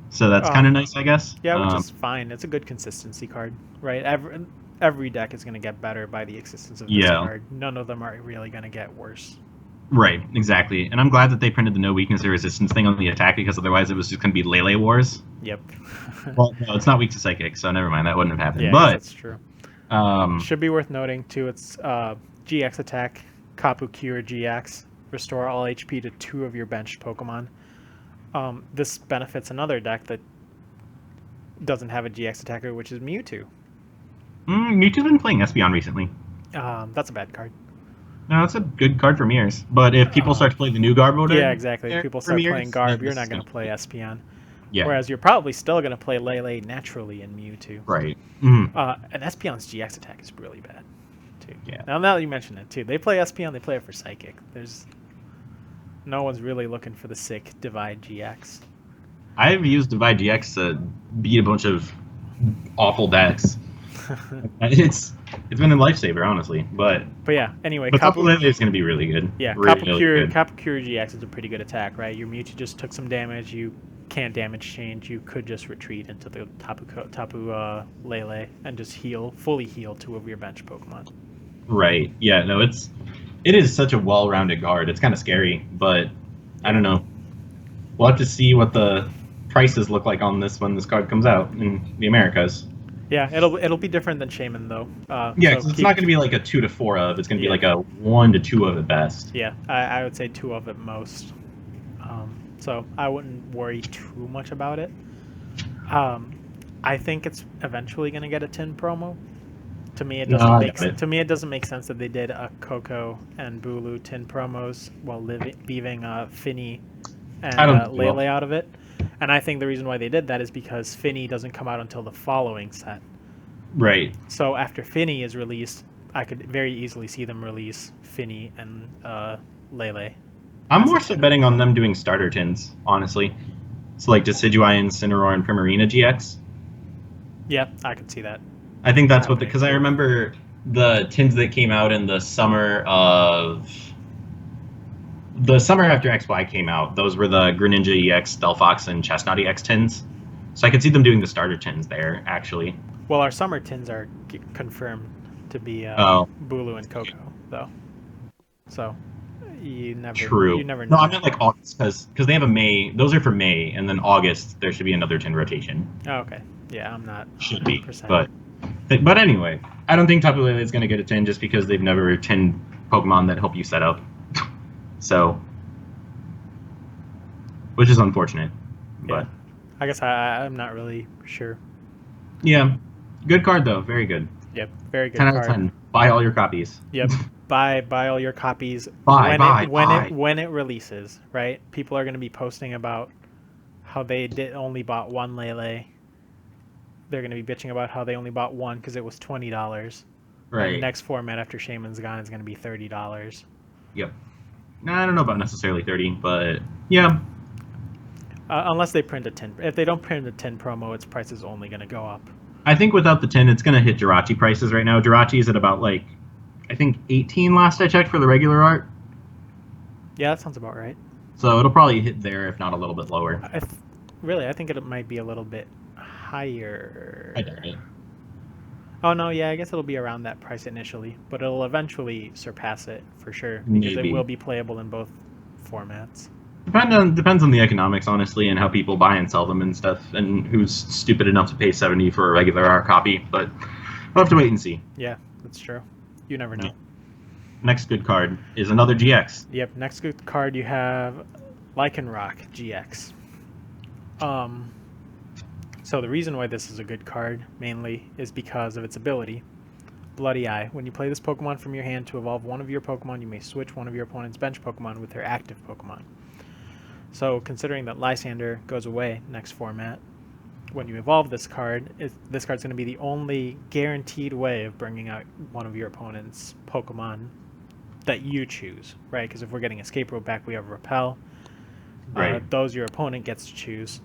So that's kind of nice, I guess. Yeah, which is fine. It's a good consistency card, right? Every deck is going to get better by the existence of this card. None of them are really going to get worse. Right, exactly. And I'm glad that they printed the no weakness or resistance thing on the attack, because otherwise it was just going to be Lele Wars. Yep. Well, no, it's not weak to Psychic, so never mind. That wouldn't have happened. Yeah, but that's true. Should be worth noting, too, it's GX attack, Kapu Cure GX. Restore all HP to 2 of your benched Pokemon. This benefits another deck that doesn't have a GX attacker, which is Mewtwo. Mewtwo's been playing Espeon recently. That's a bad card. No, it's a good card for Mirrors. But if people start to play the new Garb order... Yeah, exactly. If people start Mirrors, playing Garb, then you're this not is going to play Espeon. Yeah. Whereas you're probably still going to play Lele naturally in Mewtwo. Right. And Espeon's GX attack is really bad, too. Yeah. Now that you mention it too, they play Espeon, they play it for Psychic. There's no one's really looking for the sick Divide GX. I've used Divide GX to beat a bunch of awful decks. It's been a lifesaver, honestly. But yeah, anyway, Tapu Lele is going to be really good. Yeah, really Kapakura good. GX is a pretty good attack, right? Your Mewtwo just took some damage. You can't damage change. You could just retreat into the Tapu Lele and just fully heal 2 of your bench Pokemon. Right. Yeah. No. It is such a well-rounded card. It's kind of scary, but I don't know. We'll have to see what the prices look like on this when this card comes out in the Americas. Yeah, it'll be different than Shaman though. Yeah, because it's not going to be like a 2 to 4 of. It's going to be Yeah. like a 1 to 2 of at best. Yeah, I would say 2 of at most. So I wouldn't worry too much about it. I think it's eventually going to get a tin promo. To me, it doesn't make sense that they did a Coco and Bulu tin promos while leaving Finny and Lele out of it. And I think the reason why they did that is because Finny doesn't come out until the following set. Right. So after Finny is released, I could very easily see them release Finny and Lele. I'm more so betting on them doing starter tins, honestly. So like Decidueye, Incineroar, and Primarina GX. Yeah, I could see that. I think that's because I remember the tins that came out in the summer after XY came out. Those were the Greninja EX, Delphox, and Chestnut EX tins. So I could see them doing the starter tins there, actually. Well, our summer tins are confirmed to be Bulu and Coco, though. So you never. True. You never know. No, I meant like August because they have a May. Those are for May, and then August there should be another tin rotation. Oh, okay. Yeah, I'm not. Should be, but anyway, I don't think Tapu Lele is going to get a tin just because they've never tinned Pokemon that help you set up. So, which is unfortunate. But yeah. I guess I'm not really sure. Yeah, good card though. Very good. Yep, very good 10 card. out of 10. Buy all your copies. Yep, buy all your copies when it releases. Right, people are going to be posting about how they only bought 1 Lele. They're going to be bitching about how they only bought 1 because it was $20. Right. And the next format after Shaman's gone is going to be $30. Yep. I don't know about necessarily 30, but yeah. Unless they print a 10. If they don't print a 10 promo, its price is only going to go up. I think without the 10, it's going to hit Jirachi prices right now. Jirachi is at about I think 18 last I checked for the regular art. Yeah, that sounds about right. So it'll probably hit there, if not a little bit lower. I think it might be a little bit higher. I doubt it. Oh no, yeah, I guess it'll be around that price initially, but it'll eventually surpass it for sure because it will be playable in both formats. Depends on the economics, honestly, and how people buy and sell them and stuff, and who's stupid enough to pay $70 for a regular art copy. But we'll have to wait and see. Yeah, that's true. You never know. Next good card is another GX. Yep. Next good card you have Lycanroc GX. So the reason why this is a good card, mainly, is because of its ability. Bloody Eye. When you play this Pokemon from your hand to evolve one of your Pokemon, you may switch one of your opponent's bench Pokemon with their active Pokemon. So considering that Lysander goes away next format, when you evolve this card, this card's going to be the only guaranteed way of bringing out one of your opponent's Pokemon that you choose, right? Because if we're getting Escape Rope back, we have Repel. Right. Those your opponent gets to choose.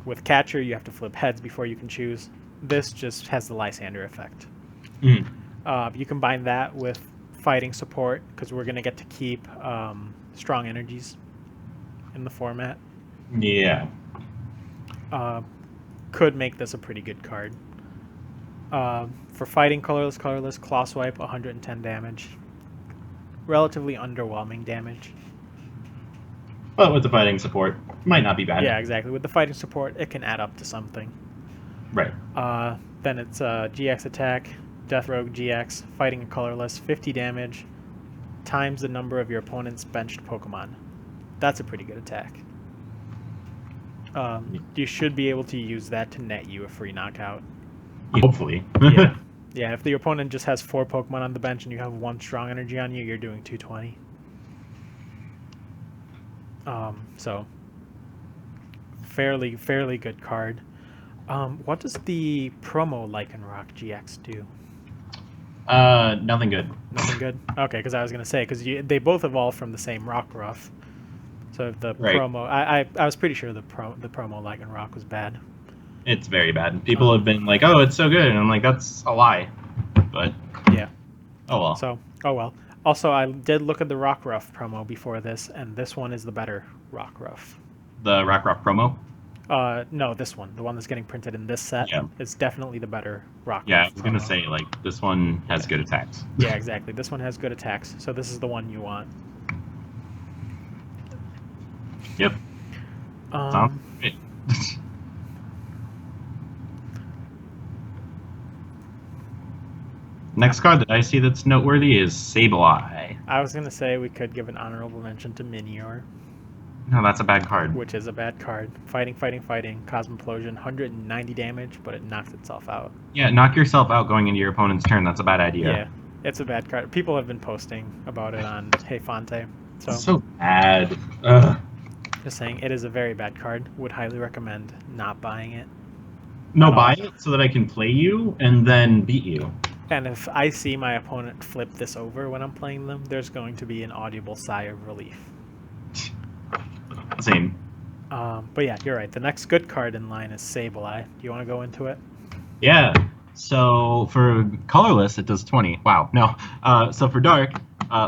With Catcher, you have to flip heads before you can choose. This just has the Lysander effect. You combine that with fighting support, because we're going to get to keep strong energies in the format. Yeah. Could make this a pretty good card. For fighting colorless, Claw Swipe, 110 damage. Relatively underwhelming damage. But with the fighting support, might not be bad. Yeah, exactly. With the fighting support, it can add up to something. Right. Then it's GX attack, Death Rogue GX, fighting and colorless, 50 damage, times the number of your opponent's benched Pokemon. That's a pretty good attack. You should be able to use that to net you a free knockout. Hopefully. Yeah. Yeah, if the opponent just has 4 Pokemon on the bench and you have 1 strong energy on you, you're doing 220. So fairly good card. What does the promo Lycanroc GX do? Nothing good. Nothing good. Okay, because I was gonna say because they both evolve from the same Rockruff. So the Right. promo, I was pretty sure the promo Lycanroc was bad. It's very bad. People have been like, "Oh, it's so good," and I'm like, "That's a lie." But Yeah. oh well. So oh well. Also, I did look at the Rockruff promo before this, and this one is the better Rockruff. The Rockruff promo. No, this one, the one that's getting printed in this set, Yeah. is definitely the better Rockruff. Yeah, I was gonna promo. say like this one has good attacks. Yeah, exactly. This one has good attacks, so this is the one you want. Yep. Sounds great. Next card that I see that's noteworthy is Sableye. I was gonna say we could give an honorable mention to Minior, No, that's a bad card. which is a bad card. Fighting, Cosmoplosion, 190 damage, but it knocks itself out. Yeah, knock yourself out going into your opponent's turn. That's a bad idea. Yeah, it's a bad card. People have been posting about it on Hey Fonte, So bad. Ugh. just saying it is a very bad card. Would highly recommend not buying it. No, buy it so that I can play you and then beat you. And if I see my opponent flip this over when I'm playing them, there's going to be an audible sigh of relief. Same. But yeah, you're right. The next good card in line is Sableye. Do you want to go into it? Yeah. So for colorless, it does 20. Wow. No. So for dark,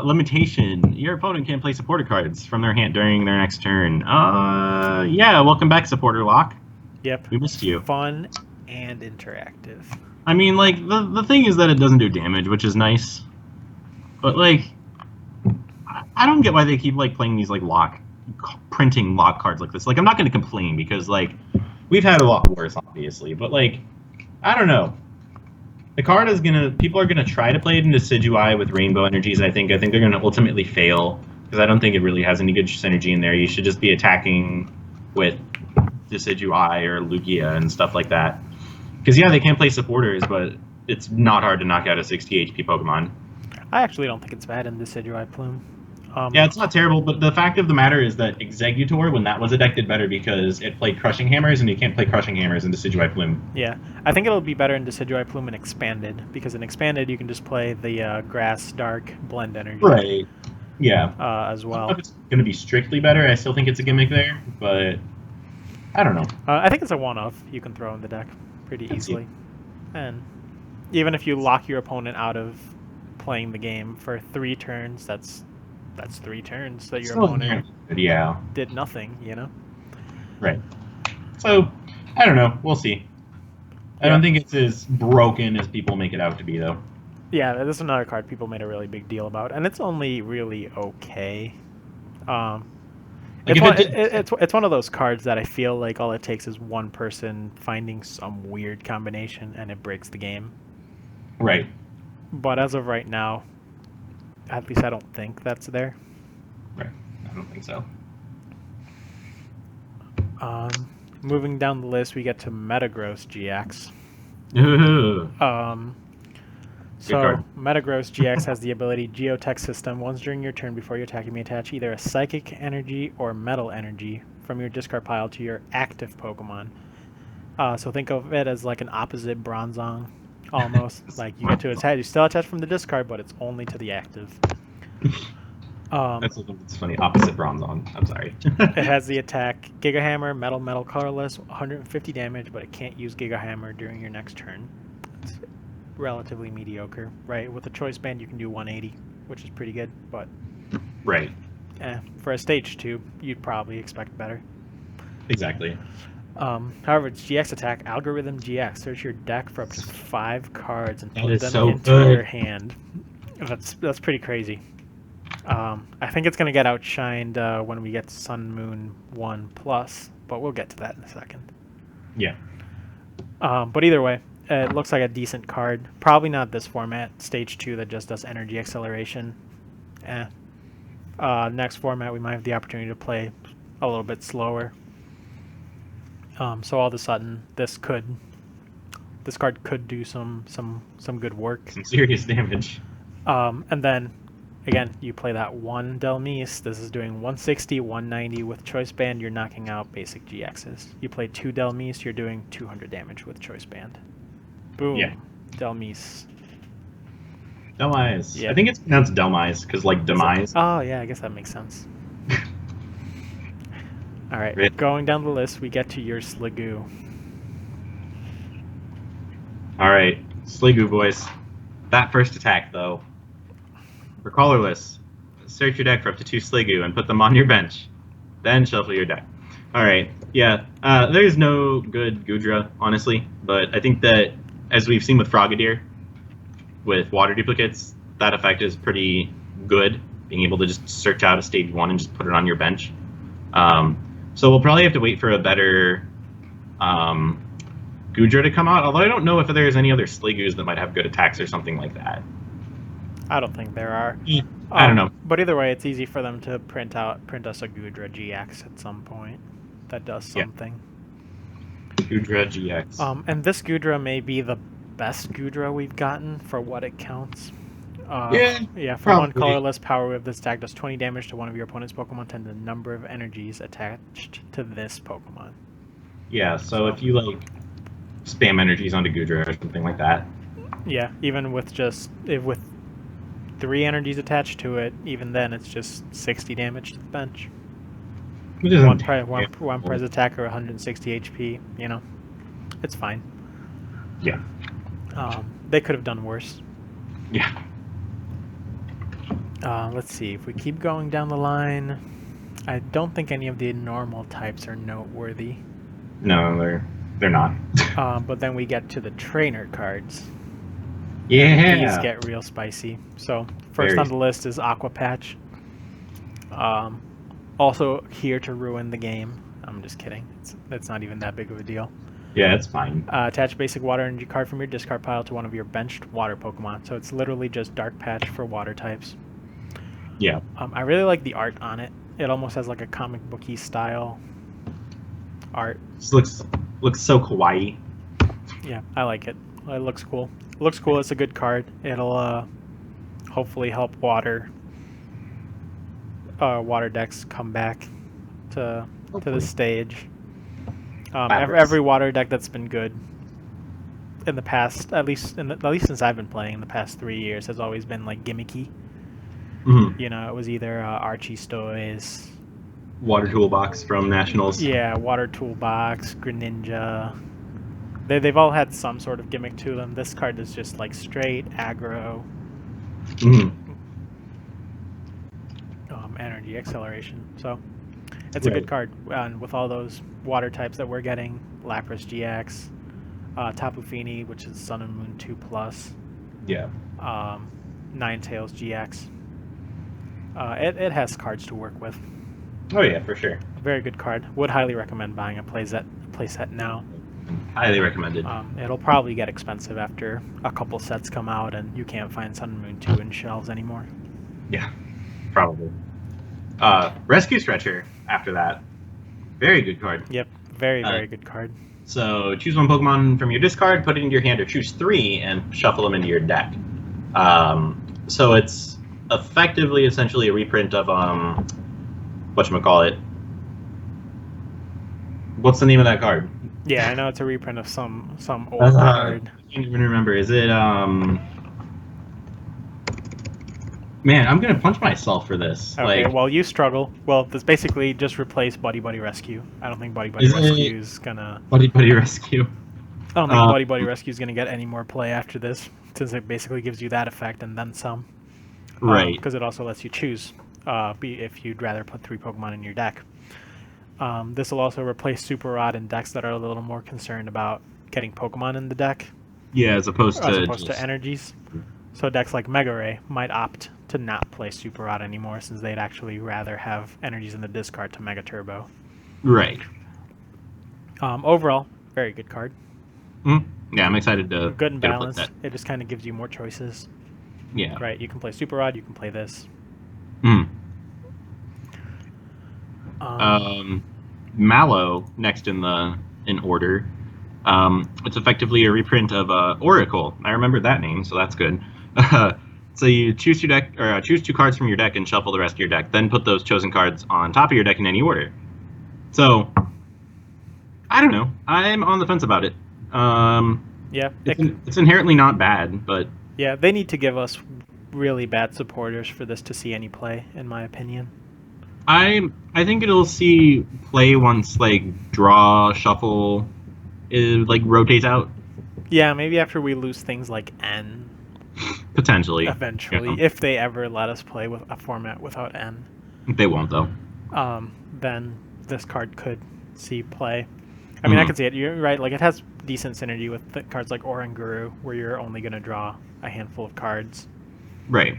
limitation. Your opponent can't play supporter cards from their hand during their next turn. Yeah. Welcome back, supporter lock. Yep. We missed you. Fun and interactive. I mean, like the thing is that it doesn't do damage, which is nice. But like, I don't get why they keep like playing these like printing lock cards like this. Like, I'm not going to complain because like we've had a lot worse, obviously. But like, I don't know. The card is people are gonna try to play it in Decidueye with Rainbow Energies. I think they're gonna ultimately fail because I don't think it really has any good synergy in there. You should just be attacking with Decidueye or Lugia and stuff like that. Because yeah, they can play supporters, but it's not hard to knock out a 60 HP Pokemon. I actually don't think it's bad in Decidueye Plume. Yeah, it's not terrible, but the fact of the matter is that Exeggutor, when that was a deck, did better because it played Crushing Hammers, and you can't play Crushing Hammers in Decidueye Plume. Yeah, I think it'll be better in Decidueye Plume and Expanded, because in Expanded you can just play the Grass Dark Blend Energy. Right. Yeah. As well. I don't know if it's going to be strictly better. I still think it's a gimmick there, but I don't know. I think it's a one-off you can throw in the deck pretty easily. And even if you lock your opponent out of playing the game for 3 turns, that's 3 turns that your opponent did nothing, you know? Right. So, I don't know. We'll see. I don't think it's as broken as people make it out to be, though. Yeah, this is another card people made a really big deal about, and it's only really okay. It's one of those cards that I feel like all it takes is one person finding some weird combination, and it breaks the game. Right. But as of right now, at least I don't think that's there. Right. I don't think so. Moving down the list, we get to Metagross GX. So Metagross GX has the ability Geotech System. Once during your turn before you attack, you may attach either a Psychic Energy or Metal Energy from your discard pile to your active Pokemon. So think of it as like an opposite Bronzong, almost. Like you get to attach, you still attach from the discard, but it's only to the active. That's funny. Opposite Bronzong. I'm sorry. It has the attack Giga Hammer, Metal, colorless, 150 damage, but it can't use Giga Hammer during your next turn. It's relatively mediocre, right? With the Choice Band, you can do 180, which is pretty good, but right. For a stage 2, you'd probably expect better. Exactly. However, its GX attack, Algorithm GX. Search your deck for up to 5 cards and put them so into good. your hand. That's pretty crazy. I think it's going to get outshined when we get Sun Moon 1 Plus, but we'll get to that in a second. Yeah. But either way, it looks like a decent card. Probably not this format, Stage 2 that just does Energy Acceleration. Next format, we might have the opportunity to play a little bit slower. So all of a sudden, this card could do some good work. Some serious damage. And then, again, you play that one Delmise. This is doing 160, 190. With Choice Band, you're knocking out basic GXs. You play 2 Delmise, you're doing 200 damage with Choice Band. Boom. Yeah. Delmise. Delmise. Yeah. I think it's pronounced Delmise because like demise. Oh yeah, I guess that makes sense. All right, Right. going down the list, we get to your Sliggoo. All right, Sliggoo boys. That first attack though. For colorless, search your deck for up to 2 Sliggoo and put them on your bench. Then shuffle your deck. All right, yeah. There's no good Goodra, honestly, but I think that as we've seen with Frogadier, with water duplicates, that effect is pretty good. Being able to just search out a stage 1 and just put it on your bench. So we'll probably have to wait for a better Goodra to come out. Although I don't know if there's any other Sliggoos that might have good attacks or something like that. I don't think there are. I don't know. But either way, it's easy for them to print us a Goodra GX at some point that does something. Goodra GX. And this Goodra may be the best Goodra we've gotten for what it counts. Yeah, for one probably. colorless power wave, this attack does 20 damage to one of your opponent's Pokemon times the number of energies attached to this Pokemon. Yeah, so if you like spam energies onto Goodra or something like that. Yeah, even with with 3 energies attached to it, even then it's just 60 damage to the bench. Which isn't One terrible. prize attacker, 160 HP. You know, it's fine. Yeah. They could have done worse. Yeah. Let's see, if we keep going down the line, I don't think any of the normal types are noteworthy. No, they're not. But then we get to the trainer cards. Yeah. These get real spicy. So first Very on the list is Aqua Patch. Also here to ruin the game. I'm just kidding. It's not even that big of a deal. Yeah, it's fine. Attach basic water energy card from your discard pile to one of your benched water Pokemon. So it's literally just Dark Patch for water types. Yeah. I really like the art on it. It almost has like a comic booky style art. This looks so kawaii. Yeah, I like it. It looks cool. It looks cool. It's a good card. It'll hopefully help water decks come back to the stage. Every water deck that's been good in the past, at least since I've been playing in the past 3 years, has always been like gimmicky. Mm-hmm. You know, it was either Archie Stoys, Water Toolbox from Nationals. yeah, Water Toolbox, Greninja. They've all had some sort of gimmick to them. This card is just like straight aggro. Mm-hmm. Energy acceleration. So it's a good card. And with all those water types that we're getting, Lapras GX, Tapu Fini, which is Sun and Moon 2+, Yeah. Ninetales GX. It has cards to work with. Oh yeah, for sure. Very good card. Would highly recommend buying a playset now. Highly recommended. It'll probably get expensive after a couple sets come out and you can't find Sun and Moon 2 in shelves anymore. Yeah, probably. Rescue Stretcher after that. Very good card. Yep, very good card. So choose one Pokemon from your discard, put it into your hand, or choose 3 and shuffle them into your deck. So it's effectively, essentially a reprint of whatchamacallit. What's the name of that card? Yeah, I know it's a reprint of some old card. I can't even remember. Is it Man, I'm gonna punch myself for this. Okay, Like, well, you struggle. Well, this basically just replace Buddy Buddy Rescue. I don't think Buddy Buddy Is it- Rescue is gonna. Buddy Rescue. I don't think Buddy Buddy Rescue is gonna get any more play after this, since it basically gives you that effect and then some. Right. Because it also lets you choose, if you'd rather put 3 Pokemon in your deck. This will also replace Super Rod in decks that are a little more concerned about getting Pokemon in the deck Yeah, as opposed to to energies. So decks like Mega Ray might opt to not play Super Rod anymore, since they'd actually rather have energies in the discard to Mega Turbo. Right. Overall, very good card. Yeah, I'm excited to Good and get a flip balanced. It just kind of gives you more choices. Yeah. Right, you can play Super Rod, you can play this. Mallow next in order. It's effectively a reprint of Oracle. I remember that name, so that's good. So you choose your deck, or choose 2 cards from your deck and shuffle the rest of your deck. Then put those chosen cards on top of your deck in any order. So I don't know. I'm on the fence about it. Yeah, It's inherently not bad, but Yeah, they need to give us really bad supporters for this to see any play, in my opinion. I think it'll see play once like draw shuffle is like rotates out Yeah, maybe after we lose things like N, potentially. eventually, Yeah. if they ever let us play with a format without N, They won't though. then this card could see play. I mean, I Mhm. can see it. You're right. Like, it has decent synergy with cards like Oranguru, where you're only going to draw a handful of cards. Right.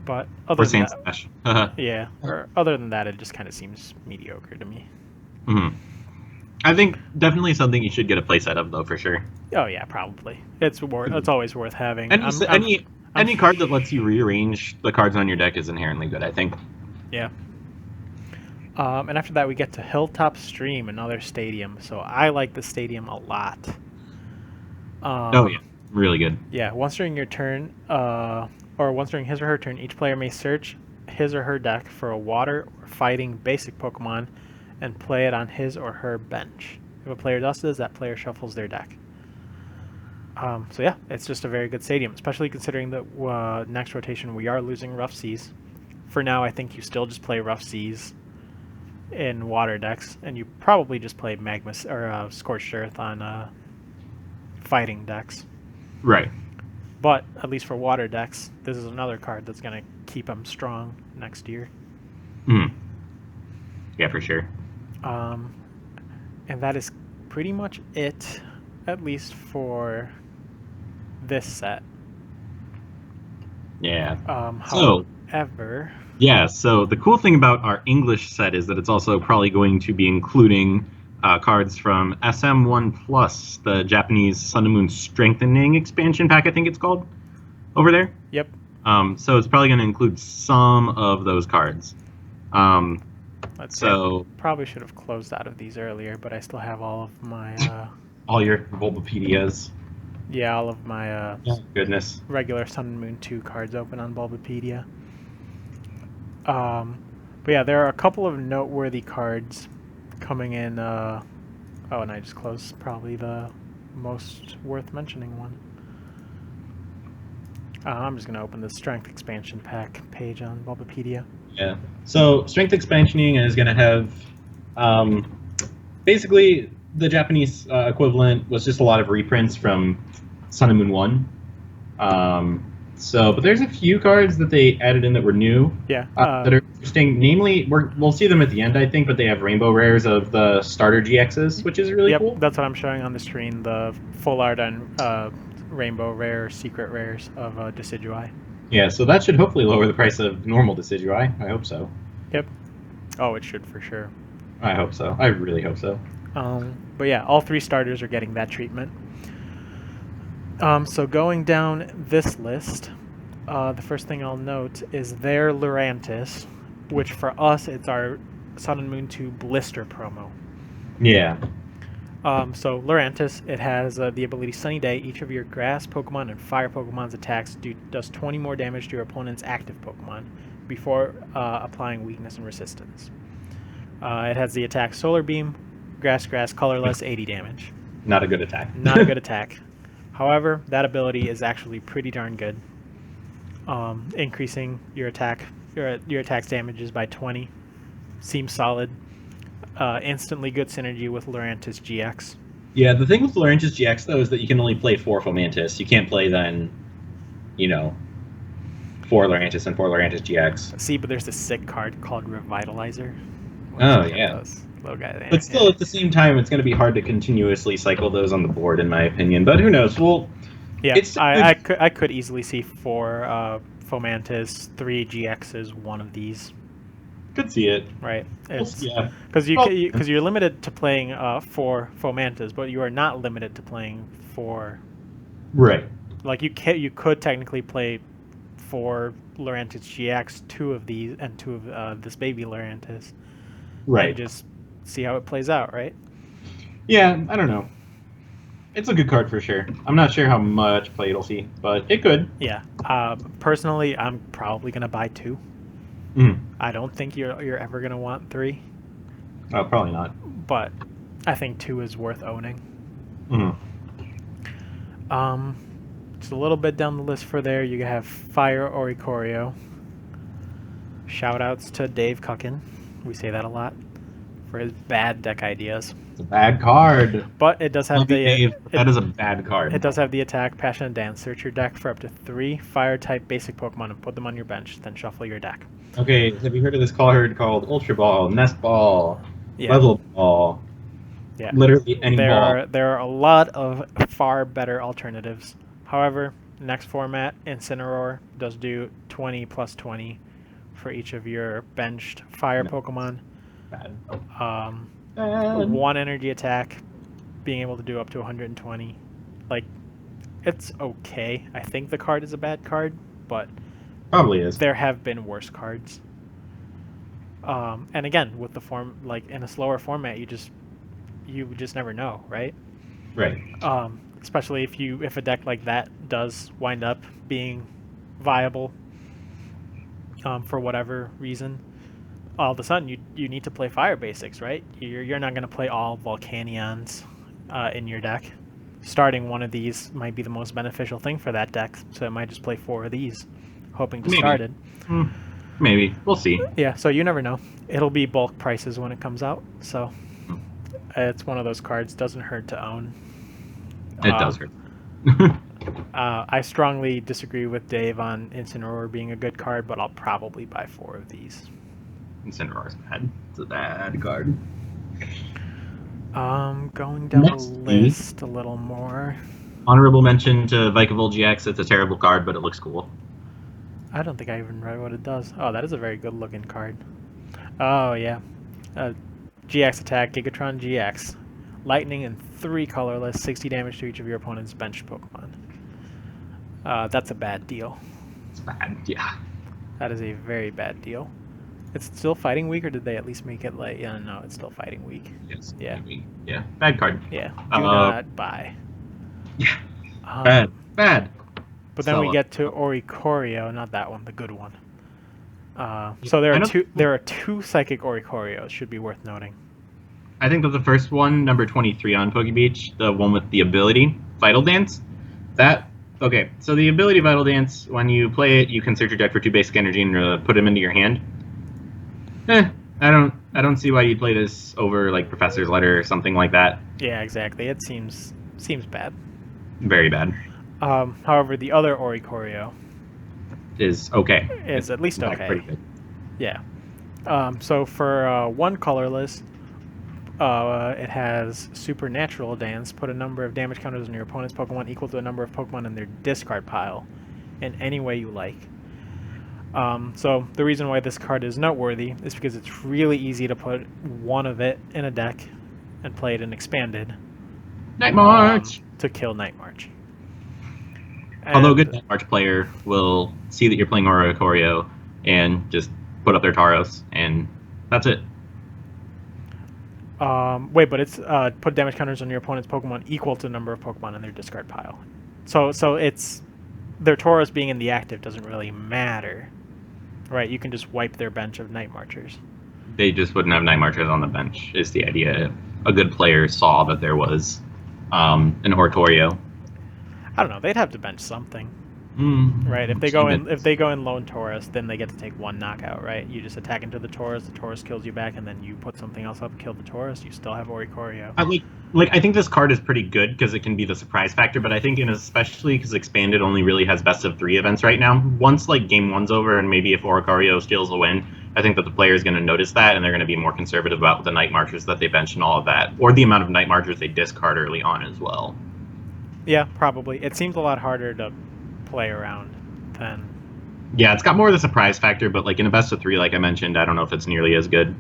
But Or other than Sand that, Smash. yeah. Or other than that, it just kind of seems mediocre to me. Mhm. I think definitely something you should get a playset of though for sure. Oh yeah, probably. It's always worth having. Any I'm, s- I'm, any I'm any card that lets you rearrange the cards on your deck is inherently good. I think. Yeah. And after that, we get to Hilltop Stream, another stadium. So I like the stadium a lot. Oh yeah, really good. Yeah, once during your turn, or once during his or her turn, each player may search his or her deck for a water or fighting basic Pokemon and play it on his or her bench. If a player does this, that player shuffles their deck. So yeah, it's just a very good stadium, especially considering that next rotation we are losing Rough Seas. For now, I think you still just play Rough Seas in water decks, and you probably just play Magma or Scorched Earth on fighting decks. Right. But at least for water decks, this is another card that's going to keep them strong next year. Mhm. Yeah, for sure. And that is pretty much it, at least for this set. Yeah. So However, yeah, so the cool thing about our English set is that it's also probably going to be including cards from SM1 Plus, the Japanese Sun and Moon Strengthening expansion pack, I think it's called, over there. yep. So it's probably going to include some of those cards. Let's So probably should have closed out of these earlier, but I still have all of my all your Bulbapedias. all of my Goodness. regular Sun and Moon 2 cards open on Bulbapedia. But yeah, there are a couple of noteworthy cards coming in. Oh, and I just closed probably the most worth mentioning one. I'm just going to open the Strength Expansion Pack page on Bulbapedia. Yeah. So strength expansioning is going to have basically the Japanese equivalent was just a lot of reprints from Sun and Moon 1. But there's a few cards that they added in that were new. Yeah. That are interesting. Namely, we'll see them at the end, I think, but they have rainbow rares of the starter GXs, which is really cool. That's what I'm showing on the screen, the full art and rainbow rare, secret rares of Decidueye. Yeah, so that should hopefully lower the price of normal Decidueye. I hope so. Yep. Oh, it should for sure. I hope so. I really hope so. But yeah, all three starters are getting that treatment. So going down this list, the first thing I'll note is their Lurantis, which for us, it's our Sun and Moon 2 blister promo. Yeah. So Lurantis, it has the ability Sunny Day. Each of your grass Pokemon and fire Pokemon's attacks does 20 more damage to your opponent's active Pokemon before applying weakness and resistance. It has the attack Solar Beam, Grass, colorless, 80 damage. Not a good attack. Not a good attack. However, that ability is actually pretty darn good. Increasing your attack's damages by 20 seems solid. Instantly good synergy with Lurantis GX. Yeah, the thing with Lurantis GX, though, is that you can only play 4 Fomantis. You can't play then, 4 Lurantis and 4 Lurantis GX. See, but there's a sick card called Revitalizer. Oh, yeah. Little guy. But still, at the same time, it's going to be hard to continuously cycle those on the board, in my opinion. But who knows? Well, yeah, I could easily see 4 Fomantis, 3 GXs, 1 of these. Could see it. Right. Yeah. Because you're limited to playing 4 Fomantis, but you are not limited to playing 4. Right. Like you could technically play 4 Lurantis GX, 2 of these, and 2 of this baby Lurantis. Right. And just see how it plays out, right? Yeah, I don't know. It's a good card for sure. I'm not sure how much play it'll see, but it could. Yeah. Personally, I'm probably gonna buy 2. I don't think you're ever gonna want 3. Oh, probably not. But I think 2 is worth owning. Just a little bit down the list for there, you have Fire Oricorio. Shoutouts to Dave Cuckin. We say that a lot for his bad deck ideas. It's a bad card. But it does have Love you, the Dave. That is a bad card. it does have the attack Passionate Dance. Search your deck for up to 3 fire type basic Pokemon and put them on your bench. Then shuffle your deck. Okay, have you heard of this card called Ultra Ball, Nest Ball, Yeah. Level Ball? Yeah. Literally any ball. There are a lot of far better alternatives. However, next format, Incineroar does do 20 plus 20 for each of your benched fire No. Pokemon. Bad. Um, 1 energy attack, being able to do up to 120. Like, it's okay. I think the card is a bad card, but Probably is. there have been worse cards. And again, with the form, like in a slower format, you just never know, right? Right. Especially if a deck like that does wind up being viable for whatever reason, all of a sudden you need to play fire basics, right? You're not going to play all Volcanions in your deck. Starting one of these might be the most beneficial thing for that deck, so it might just play 4 of these, hoping to Maybe. start it. Maybe. We'll see. Yeah, so you never know. It'll be bulk prices when it comes out, so it's one of those cards, doesn't hurt to own. It does hurt. I strongly disagree with Dave on Incineroar being a good card, but I'll probably buy 4 of these. Incineroar's bad. It's a bad card. Going down Next the week. list a little more. Honorable mention to Vikavolt GX. It's a terrible card, but it looks cool. I don't think I even read what it does. Oh, that is a very good looking card. Oh, yeah. GX attack, Gigatron GX. Lightning and 3 colorless, 60 damage to each of your opponent's bench Pokemon. That's a bad deal. It's bad. Yeah. That is a very bad deal. It's still Fighting Week, or did they at least make it like... Yeah, no, it's still Fighting Week. Yes. Yeah. Maybe. Yeah. Bad card. Yeah, do not buy. Yeah. Um, Bad. Bad. But then we Sell it. get to Oricorio, not that one, the good one. So there I are don't- there are 2 Psychic Oricorios, should be worth noting. I think that the first one, number 23 on Pokebeach, the one with the ability, Vital Dance, okay, so the ability Vital Dance, when you play it, you can search your deck for 2 basic energy and put them into your hand. I don't see why you'd play this over like Professor's Letter or something like that. Yeah, exactly. It seems bad. Very bad. However, the other Oricorio Is okay. is at least Like, okay. pretty good. Yeah. So for 1 colorless, it has Supernatural Dance. Put a number of damage counters on your opponent's Pokemon equal to the number of Pokemon in their discard pile in any way you like. So the reason why this card is noteworthy is because it's really easy to put 1 of it in a deck and play it in Expanded Night March! to kill Night March. Although a And- good Night March player will see that you're playing Oricorio and just put up their Tauros, and that's it. Wait, but it's put damage counters on your opponent's Pokemon equal to the number of Pokemon in their discard pile. So it's their Tauros being in the active doesn't really matter, right? You can just wipe their bench of Night Marchers. They just wouldn't have Night Marchers on the bench, is the idea. A good player saw that there was an Oricorio. I don't know. They'd have to bench something, Mm. right? If they go in Lone Taurus, then they get to take 1 knockout, right? You just attack into the Taurus kills you back, and then you put something else up, kill the Taurus. You still have Oricorio. I think this card is pretty good because it can be the surprise factor, but I think especially because Expanded only really has best of 3 events right now. Once like game 1's over and maybe if Oricorio steals a win, I think that the player is going to notice that and they're going to be more conservative about the Night Marchers that they bench and all of that, or the amount of Night Marchers they discard early on as well. Yeah, probably. It seems a lot harder to play around than. Yeah, it's got more of the surprise factor, but like in a best of 3, like I mentioned, I don't know if it's nearly as good.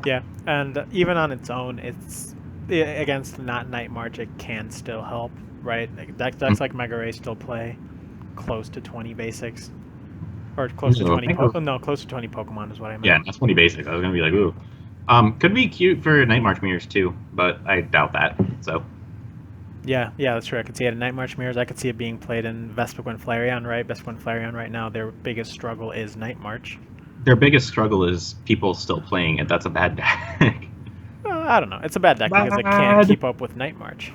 Yeah, and even on its own, it's against not Night March, it can still help, right? Decks like Mega Ray still play close to 20 basics, or close to No, 20. Close to 20 Pokemon is what I meant. Yeah, that's 20 basics. I was gonna be like, ooh. Could be cute for Night March mirrors too, but I doubt that. So Yeah, that's true. I could see it in Night March mirrors. I could see it being played in Vespiquen Flareon, right? Vespiquen Flareon right now, their biggest struggle is Night March. their biggest struggle is people still playing it. That's a bad deck. I don't know. It's a bad deck because it can't Bad. keep up with Night March.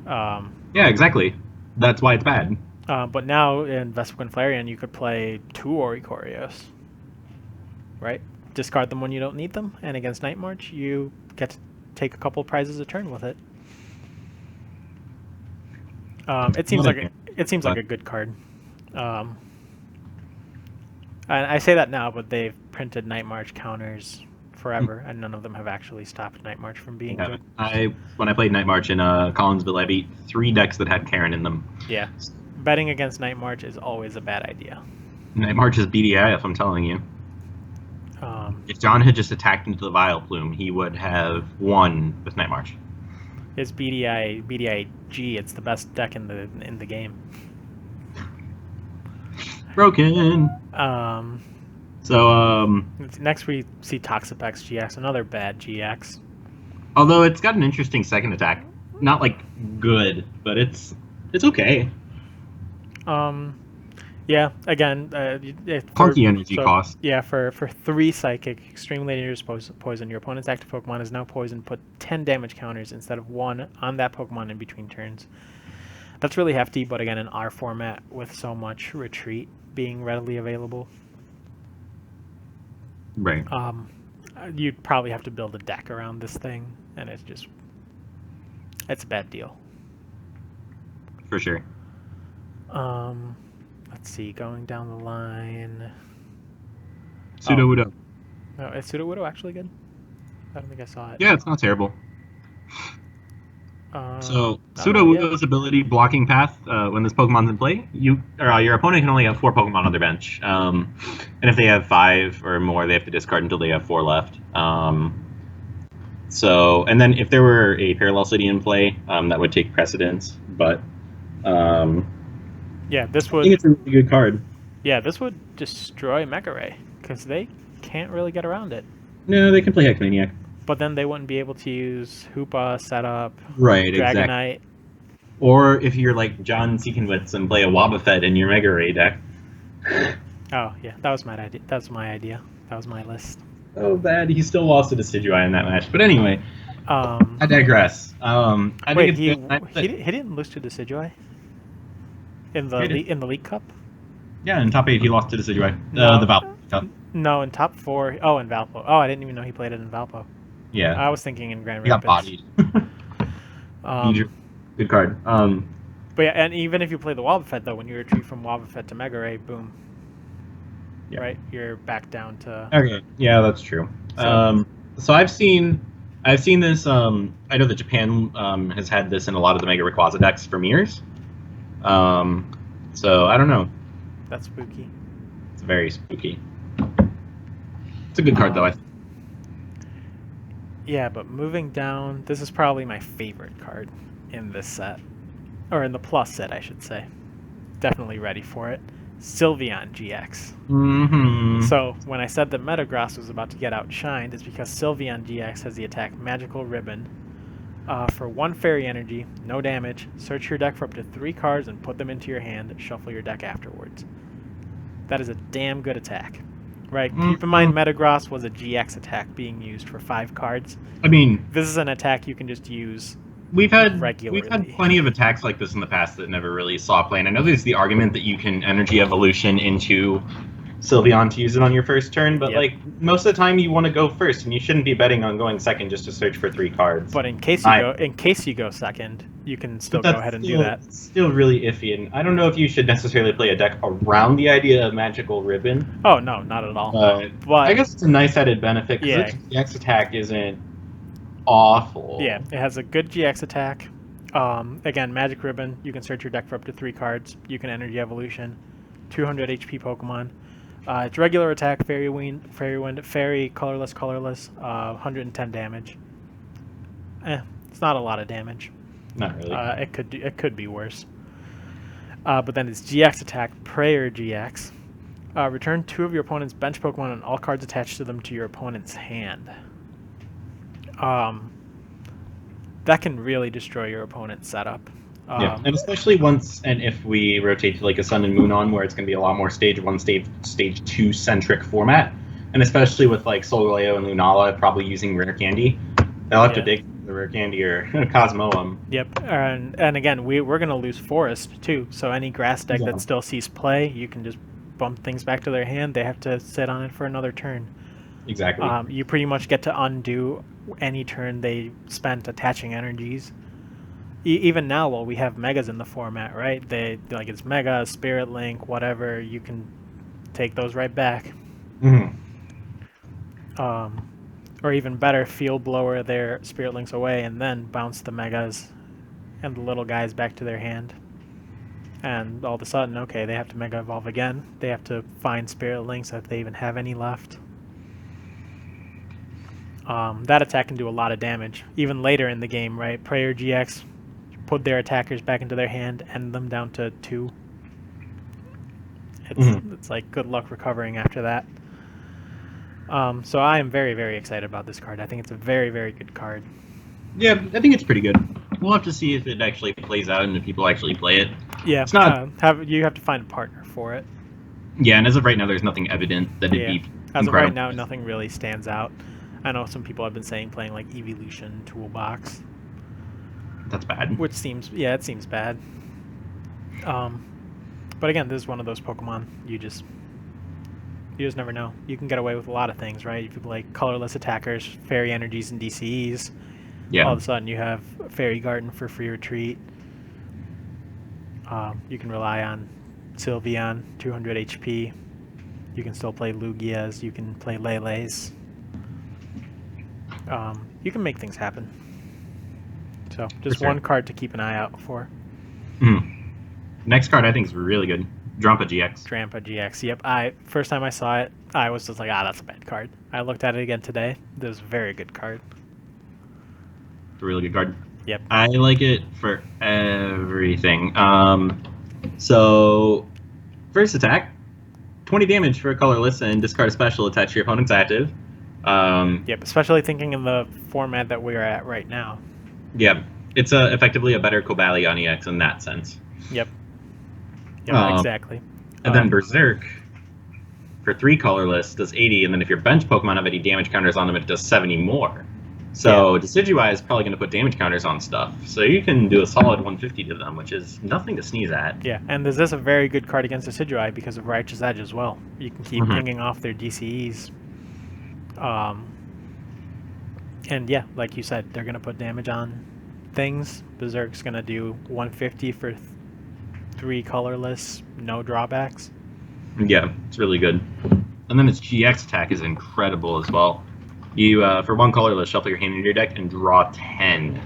Yeah, exactly. That's why it's bad. But now in Vespiquen Flareon, you could play 2 Oricorios, right? Discard them when you don't need them, and against Night March, you get to take a couple prizes a turn with it. It seems like a good card. And I say that now, but they've printed Night March counters forever, and none of them have actually stopped Night March from being good. When I played Night March in Collinsville, I beat 3 decks that had Karen in them. Yeah. Betting against Night March is always a bad idea. Night March is BDIF, I'm telling you. If John had just attacked into the Vileplume, he would have won with Night March. It's BDIG. It's the best deck in the game. Broken. Next we see Toxapex GX, another bad GX. Although it's got an interesting second attack, not like good, but it's okay. Yeah. Again, Clunky energy cost. Yeah, for 3 Psychic, extremely dangerous poison. Your opponent's active Pokemon is now poisoned. Put 10 damage counters instead of 1 on that Pokemon in between turns. That's really hefty, but again, in our format with so much retreat being readily available, right? You'd probably have to build a deck around this thing, and it's a bad deal. For sure. Let's see, going down the line. Sudowoodo. No, is Sudowoodo actually good? I don't think I saw it. Yeah, it's not terrible. Sudowoodo's ability, Blocking Path, when this Pokemon's in play, your opponent can only have 4 Pokemon on their bench. And if they have 5 or more, they have to discard until they have 4 left. And then if there were a Parallel City in play, that would take precedence. But yeah, this would. I think it's a really good card. Yeah, this would destroy Mega Ray because they can't really get around it. No, they can play Heckmaniac. But then they wouldn't be able to use Hoopa, Setup, right, Dragonite. Exactly. Or if you're like John Seekenwitz and play a Wobbuffet in your Mega Ray deck. Oh yeah, that was my idea. That was my idea. That was my list. Oh, bad. He still lost to Decidueye in that match. But anyway, I digress. Wait, he didn't lose to Decidueye in the League Cup. Yeah, in top 8 he lost to Decidueye. No. The Valpo Cup. No, in top 4. Oh, in Valpo. Oh, I didn't even know he played it in Valpo. Yeah. I was thinking in Grand He got Rapids. bodied. Good card. But yeah, and even if you play the Wobbuffet, though, when you retreat from Wobbuffet to Mega Ray, boom. Yeah. Right? You're back down to... Okay, yeah, that's true. So I've seen this, I know that Japan has had this in a lot of the Mega Rayquaza decks for years. So, I don't know. That's spooky. It's very spooky. It's a good card, though, I think. Yeah, but moving down, this is probably my favorite card in this set. Or in the Plus set, I should say. Definitely ready for it. Sylveon GX. Mm-hmm. So, when I said that Metagross was about to get outshined, it's because Sylveon GX has the attack Magical Ribbon. For 1 Fairy Energy, no damage, search your deck for up to 3 cards and put them into your hand, shuffle your deck afterwards. That is a damn good attack. Right, keep in mind Metagross was a GX attack being used for 5 cards. I mean, this is an attack you can just use regularly. We've had plenty of attacks like this in the past that never really saw play. And I know there's the argument that you can Energy Evolution into Sylveon to use it on your first turn, but like most of the time you want to go first, and you shouldn't be betting on going second just to search for 3 cards. But in case you go second, you can still go ahead and do that. It's still really iffy, and I don't know if you should necessarily play a deck around the idea of Magical Ribbon. Oh no, not at all. But I guess it's a nice added benefit because the GX attack isn't awful. Yeah, it has a good GX attack. Again, Magic Ribbon, you can search your deck for up to 3 cards. You can Energy Evolution, 200 HP Pokemon. It's regular attack, Fairy Wind, Fairy, colorless, 110 damage. It's not a lot of damage. Not really. It could be worse. But then it's GX attack, Prayer GX. Return 2 of your opponent's bench Pokemon and all cards attached to them to your opponent's hand. That can really destroy your opponent's setup. Yeah, and especially if we rotate to like a Sun and Moon on, where it's going to be a lot more Stage 1, Stage 2 centric format, and especially with like Solgaleo and Lunala probably using Rare Candy, they'll have to dig the Rare Candy or Cosmoem. Yep, and again, we're going to lose Forest, too, so any grass deck Yeah. that still sees play, you can just bump things back to their hand. They have to sit on it for another turn. Exactly. You pretty much get to undo any turn they spent attaching energies. Even now, while we have Megas in the format, right? Like it's Mega, Spirit Link, whatever, you can take those right back. Mhm. Or even better, Field Blower their Spirit Links away and then bounce the Megas and the little guys back to their hand. And all of a sudden, okay, they have to Mega Evolve again. They have to find Spirit Links if they even have any left. That attack can do a lot of damage. Even later in the game, right? Prayer GX, put their attackers back into their hand, end them down to 2. It's like good luck recovering after that. So I am very, very excited about this card. I think it's a very, very good card. Yeah, I think it's pretty good. We'll have to see if it actually plays out and if people actually play it. Yeah, It's not. you have to find a partner for it. Yeah, and as of right now, there's nothing evident that it'd be As of right incredible. now, nothing really stands out. I know some people have been saying playing like Evolution Toolbox, That's bad. which seems it seems bad. But again, this is one of those Pokemon you just never know. You can get away with a lot of things, right? If you play colorless attackers, fairy energies, and DCEs, Yeah. all of a sudden you have Fairy Garden for free retreat. You can rely on Sylveon, 200 HP. You can still play Lugias. You can play Lele's. You can make things happen. So just For sure. one card to keep an eye out for. Next card I think is really good. Drampa GX. Drampa GX. Yep. First time I saw it, I was just like, that's a bad card. I looked at it again today. This is a very good card. It's a really good card. Yep. I like it for everything. So, first attack, 20 damage for a colorless and discard a special attached to your opponent's active. Yep. Especially thinking in the format that we're at right now. Yeah, it's effectively a better Cobalion EX in that sense. Yep. Yep. Exactly. And then Berserk, for 3 colorless, does 80, and then if your bench Pokemon have any damage counters on them, it does 70 more. So Decidueye is probably going to put damage counters on stuff. So you can do a solid 150 to them, which is nothing to sneeze at. Yeah, and this is a very good card against Decidueye because of Righteous Edge as well. You can keep pinging off their DCEs. And yeah, like you said, they're going to put damage on things. Berserk's going to do 150 for 3 colorless, no drawbacks. Yeah, it's really good. And then its GX attack is incredible as well. You, for 1 colorless, shuffle your hand into your deck and draw 10.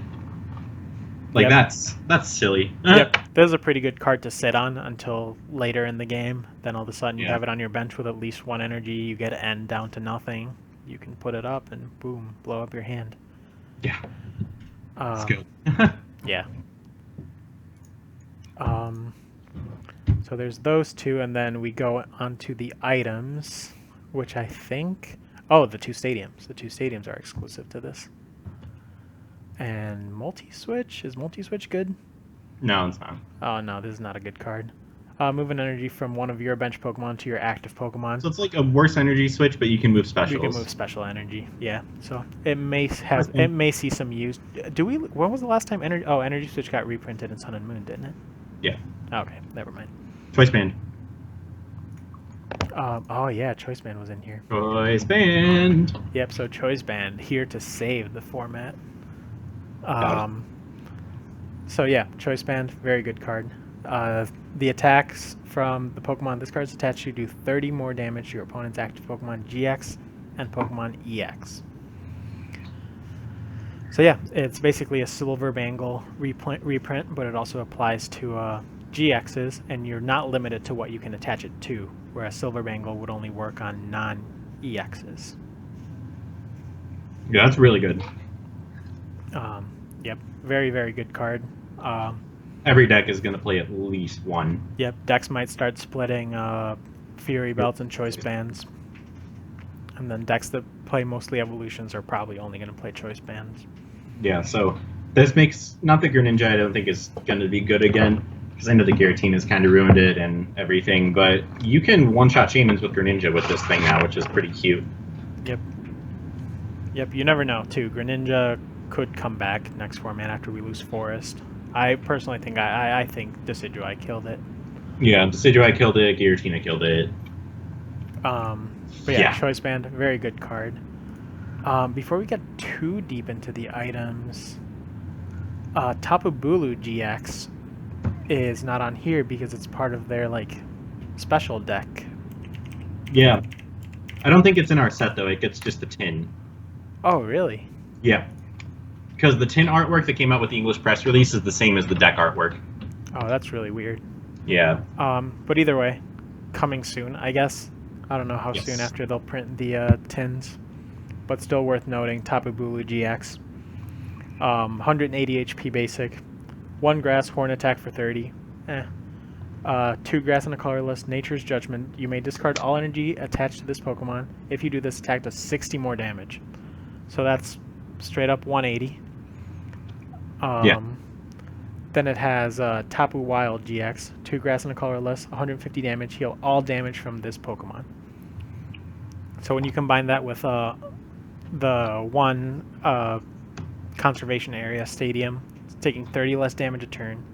Like, that's silly. Yep, this is a pretty good card to sit on until later in the game. Then all of a sudden you Yeah. have it on your bench with at least 1 energy. You get N down to nothing. You can put it up and boom, blow up your hand. Yeah, it's good. Yeah. So there's those 2, and then we go on to the items, which I think... Oh, the 2 stadiums. The 2 stadiums are exclusive to this. And multi-switch? Is multi-switch good? No, it's not. Oh, no, this is not a good card. Move an energy from one of your bench Pokemon to your active Pokemon. So it's like a worse energy switch, but you can move specials. You can move special energy, yeah. So it may see some use. When was the last time energy switch got reprinted in Sun and Moon, didn't it? Yeah. Okay, never mind. Choice Band. Oh yeah, Choice Band was in here. Choice Band. Yep, so Choice Band here to save the format. So yeah, Choice Band, very good card. The attacks from the Pokemon this card's attached to do 30 more damage to your opponent's active Pokemon GX and Pokemon EX. So yeah, it's basically a Silver Bangle reprint, but it also applies to GXs, and you're not limited to what you can attach it to, whereas Silver Bangle would only work on non-EXs. Yeah, that's really good. Yep, very, very good card. Every deck is going to play at least 1. Yep, decks might start splitting Fury Belts and Choice Bands. And then decks that play mostly Evolutions are probably only going to play Choice Bands. Yeah, so this makes... Not that Greninja I don't think is going to be good again, because I know the Giratina has kind of ruined it and everything, but you can one-shot Shamans with Greninja with this thing now, which is pretty cute. Yep. Yep, you never know, too. Greninja could come back next format after we lose Forest. I personally think I think Decidueye killed it. Yeah, Decidueye killed it. Giratina killed it. But yeah, Choice Band, very good card. Before we get too deep into the items, Tapu Bulu GX is not on here because it's part of their like special deck. Yeah, I don't think it's in our set though. It gets just the tin. Oh, really? Yeah, because the tin artwork that came out with the English press release is the same as the deck artwork. Oh, that's really weird. Yeah. But either way, coming soon, I guess. I don't know how soon after they'll print the tins, but still worth noting. Tapu Bulu GX, 180 HP basic, 1 grass, horn attack for 30. 2 grass and a colorless. Nature's Judgment. You may discard all energy attached to this Pokemon. If you do, this attack does 60 more damage. So that's straight up 180. Then it has Tapu Wild GX, 2 grass and a colorless, 150 damage, heal all damage from this Pokemon. So when you combine that with the one conservation area stadium, it's taking 30 less damage a turn.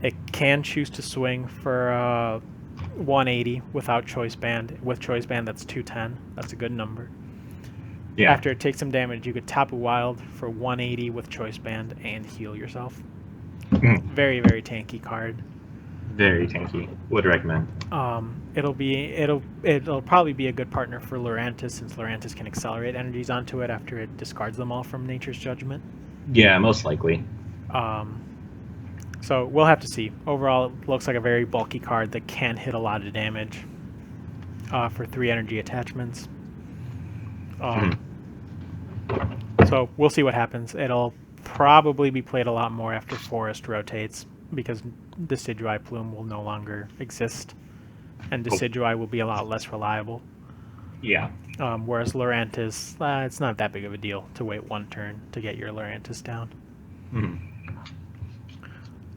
It can choose to swing for 180 without Choice Band. With Choice Band, that's 210. That's a good number. Yeah. After it takes some damage, you could Tapu Wild for 180 with Choice Band and heal yourself. Very, very tanky card. Very tanky. Would recommend. It'll probably be a good partner for Lurantis, since Lurantis can accelerate energies onto it after it discards them all from Nature's Judgment. Yeah, most likely. So we'll have to see. Overall, it looks like a very bulky card that can hit a lot of damage for 3 energy attachments. So we'll see what happens. It'll probably be played a lot more after Forest rotates, because Decidueye Plume will no longer exist, and Decidueye will be a lot less reliable. Yeah. Whereas Lurantis, it's not that big of a deal to wait 1 turn to get your Lurantis down.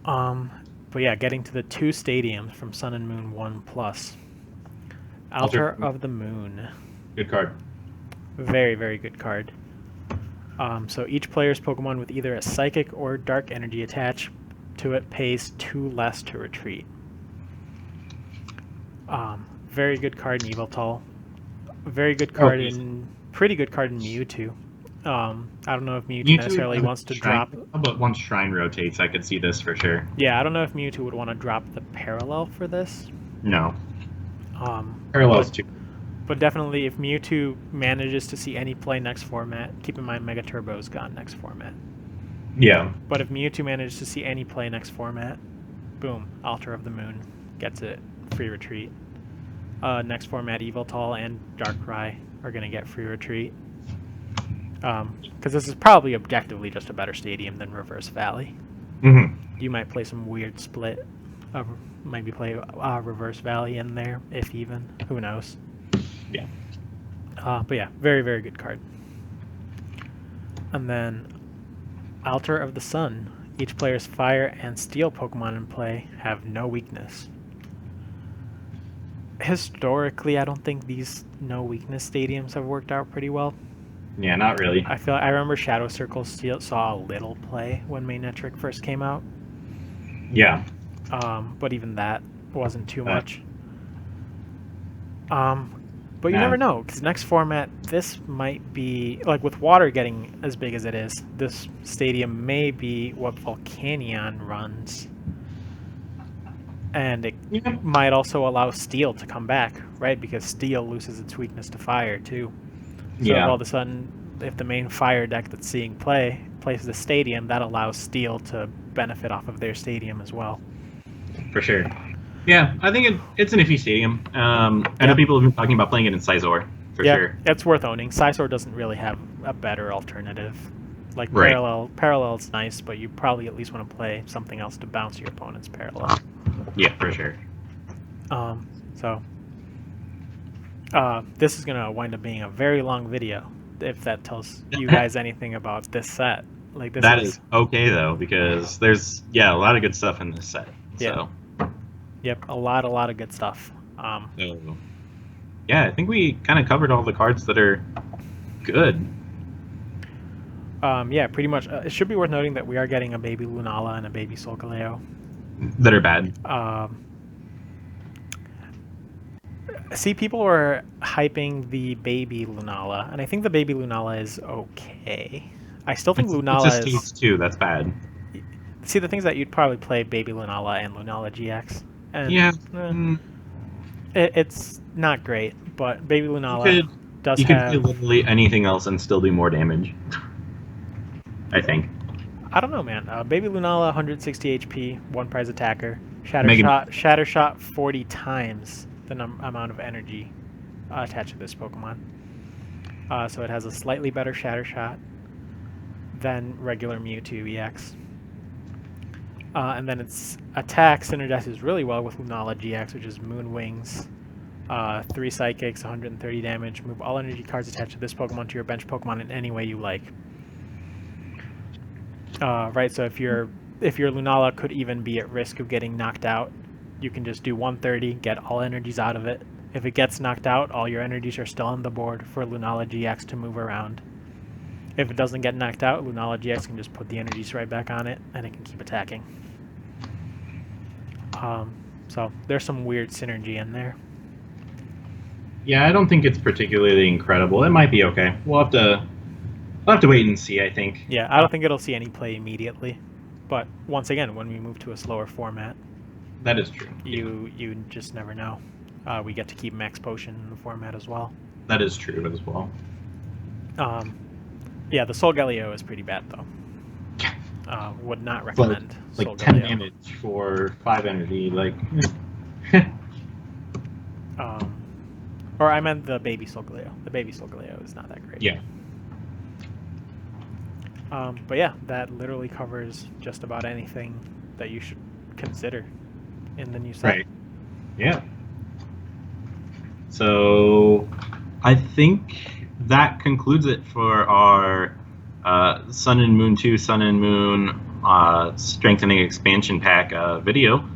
But yeah, getting to the 2 stadiums from Sun and Moon 1 Plus. Altar of the Moon. Good card. Very, very good card. So each player's Pokemon with either a Psychic or Dark Energy attached to it pays 2 less to retreat. Very good card in Yveltal. Very good card pretty good card in Mewtwo. I don't know if Mewtwo necessarily wants to drop. How about once Shrine rotates, I could see this for sure. Yeah, I don't know if Mewtwo would want to drop the Parallel for this. No. Parallel's too. But definitely, if Mewtwo manages to see any play next format, keep in mind Mega Turbo's gone next format. Yeah. But if Mewtwo manages to see any play next format, boom, Altar of the Moon gets it, free retreat. Next format, Yveltal and Darkrai are going to get free retreat. Because this is probably objectively just a better stadium than Reverse Valley. You might play some weird split. Maybe play Reverse Valley in there, if even. Who knows? Yeah. But yeah, very, very good card. And then Altar of the Sun. Each player's Fire and Steel Pokemon in play have no weakness. Historically, I don't think these no weakness stadiums have worked out pretty well. Yeah, not really. I remember Shadow Circle saw a little play when Manectric first came out. Yeah. But even that wasn't too much. But you never know, because next format, this might be, like with water getting as big as it is, this stadium may be what Volcanion runs. And it might also allow Steel to come back, right? Because Steel loses its weakness to Fire, too. So if all of a sudden, if the main Fire deck that's seeing play plays the stadium, that allows Steel to benefit off of their stadium as well. For sure. Yeah, I think it's an iffy stadium. I know people have been talking about playing it in Sizor, for sure. It's worth owning. Sizor doesn't really have a better alternative. Like Right. Parallel's nice, but you probably at least want to play something else to bounce your opponent's Parallel. Yeah, for sure. This is going to wind up being a very long video, if that tells you guys anything about this set. Like this That is okay, though, because there's, a lot of good stuff in this set. So. Yep, a lot of good stuff. I think we kind of covered all the cards that are good. Yeah, pretty much. It should be worth noting that we are getting a baby Lunala and a baby Solgaleo. That are bad. See, people were hyping the baby Lunala, and I think the baby Lunala is okay. I still think Lunala it's a is... States too, that's bad. See, the things that you'd probably play baby Lunala and Lunala GX. And, Yeah. It's not great, but baby Lunala does have... You could play literally anything else and still do more damage. I think. I don't know, man. Baby Lunala, 160 HP, 1 prize attacker. Mega- Shatter Shot 40 times the amount of energy attached to this Pokemon. So it has a slightly better Shatter Shot than regular Mewtwo EX. And then its attack synergizes really well with Lunala GX, which is Moon Wings. 3 Psychics, 130 damage. Move all energy cards attached to this Pokemon to your bench Pokemon in any way you like. Right, so if your Lunala could even be at risk of getting knocked out, you can just do 130, get all energies out of it. If it gets knocked out, all your energies are still on the board for Lunala GX to move around. If it doesn't get knocked out, Lunala GX can just put the energies right back on it, and it can keep attacking. So there's some weird synergy in there. Yeah, I don't think it's particularly incredible. It might be okay. We'll have to wait and see, I think. Yeah, I don't think it'll see any play immediately. But once again, when we move to a slower format, that is true. You just never know. We get to keep Max Potion in the format as well. That is true as well. Yeah, the Solgaleo is pretty bad though. Would not recommend. Like Solgaleo. 10 damage for 5 energy, like. Or I meant the baby Solgaleo. The baby Solgaleo is not that great. Yeah. But yeah, that literally covers just about anything that you should consider in the new set. Right. Yeah. So, I think that concludes it for our Sun and Moon 2, Sun and Moon Strengthening Expansion Pack video.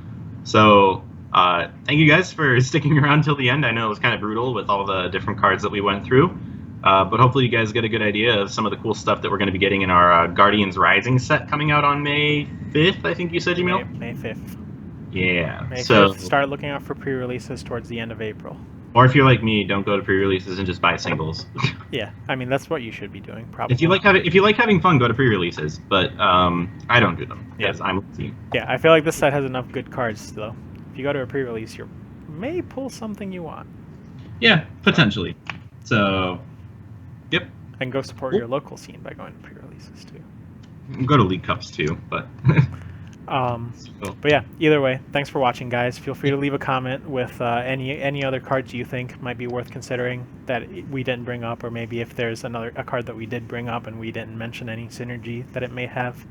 So, thank you guys for sticking around till the end. I know it was kind of brutal with all the different cards that we went through. But hopefully you guys get a good idea of some of the cool stuff that we're going to be getting in our Guardians Rising set coming out on May 5th, I think you said, Jamil? May 5th. Yeah. May so 5th. Start looking out for pre-releases towards the end of April. Or if you're like me, don't go to pre-releases and just buy singles. Yeah, I mean that's what you should be doing, probably. If you like having fun, go to pre-releases. But I don't do them because I'm lazy. Yeah, I feel like this set has enough good cards though. If you go to a pre-release, you may pull something you want. Yeah, potentially. So, yep. And go support your local scene by going to pre-releases too. Go to League Cups too, but. But yeah, either way, thanks for watching, guys. Feel free to leave a comment with any other cards you think might be worth considering that we didn't bring up, or maybe if there's a card that we did bring up and we didn't mention any synergy that it may have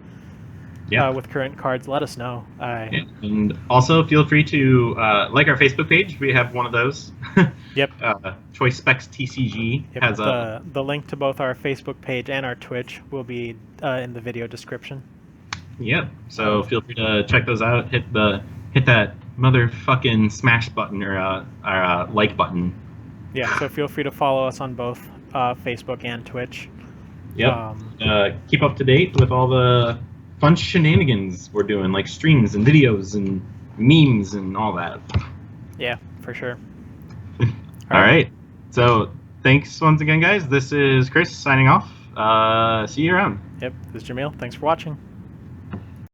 with current cards. Let us know. And also feel free to like our Facebook page. We have one of those. Yep. Choice Specs TCG has the link to both our Facebook page and our Twitch will be in the video description. Yep. So feel free to check those out. Hit that motherfucking smash button or our like button. Yeah. So feel free to follow us on both Facebook and Twitch. Yep. Keep up to date with all the fun shenanigans we're doing, like streams and videos and memes and all that. Yeah, for sure. All right. So thanks once again, guys. This is Chris signing off. See you around. Yep. This is Jamil. Thanks for watching.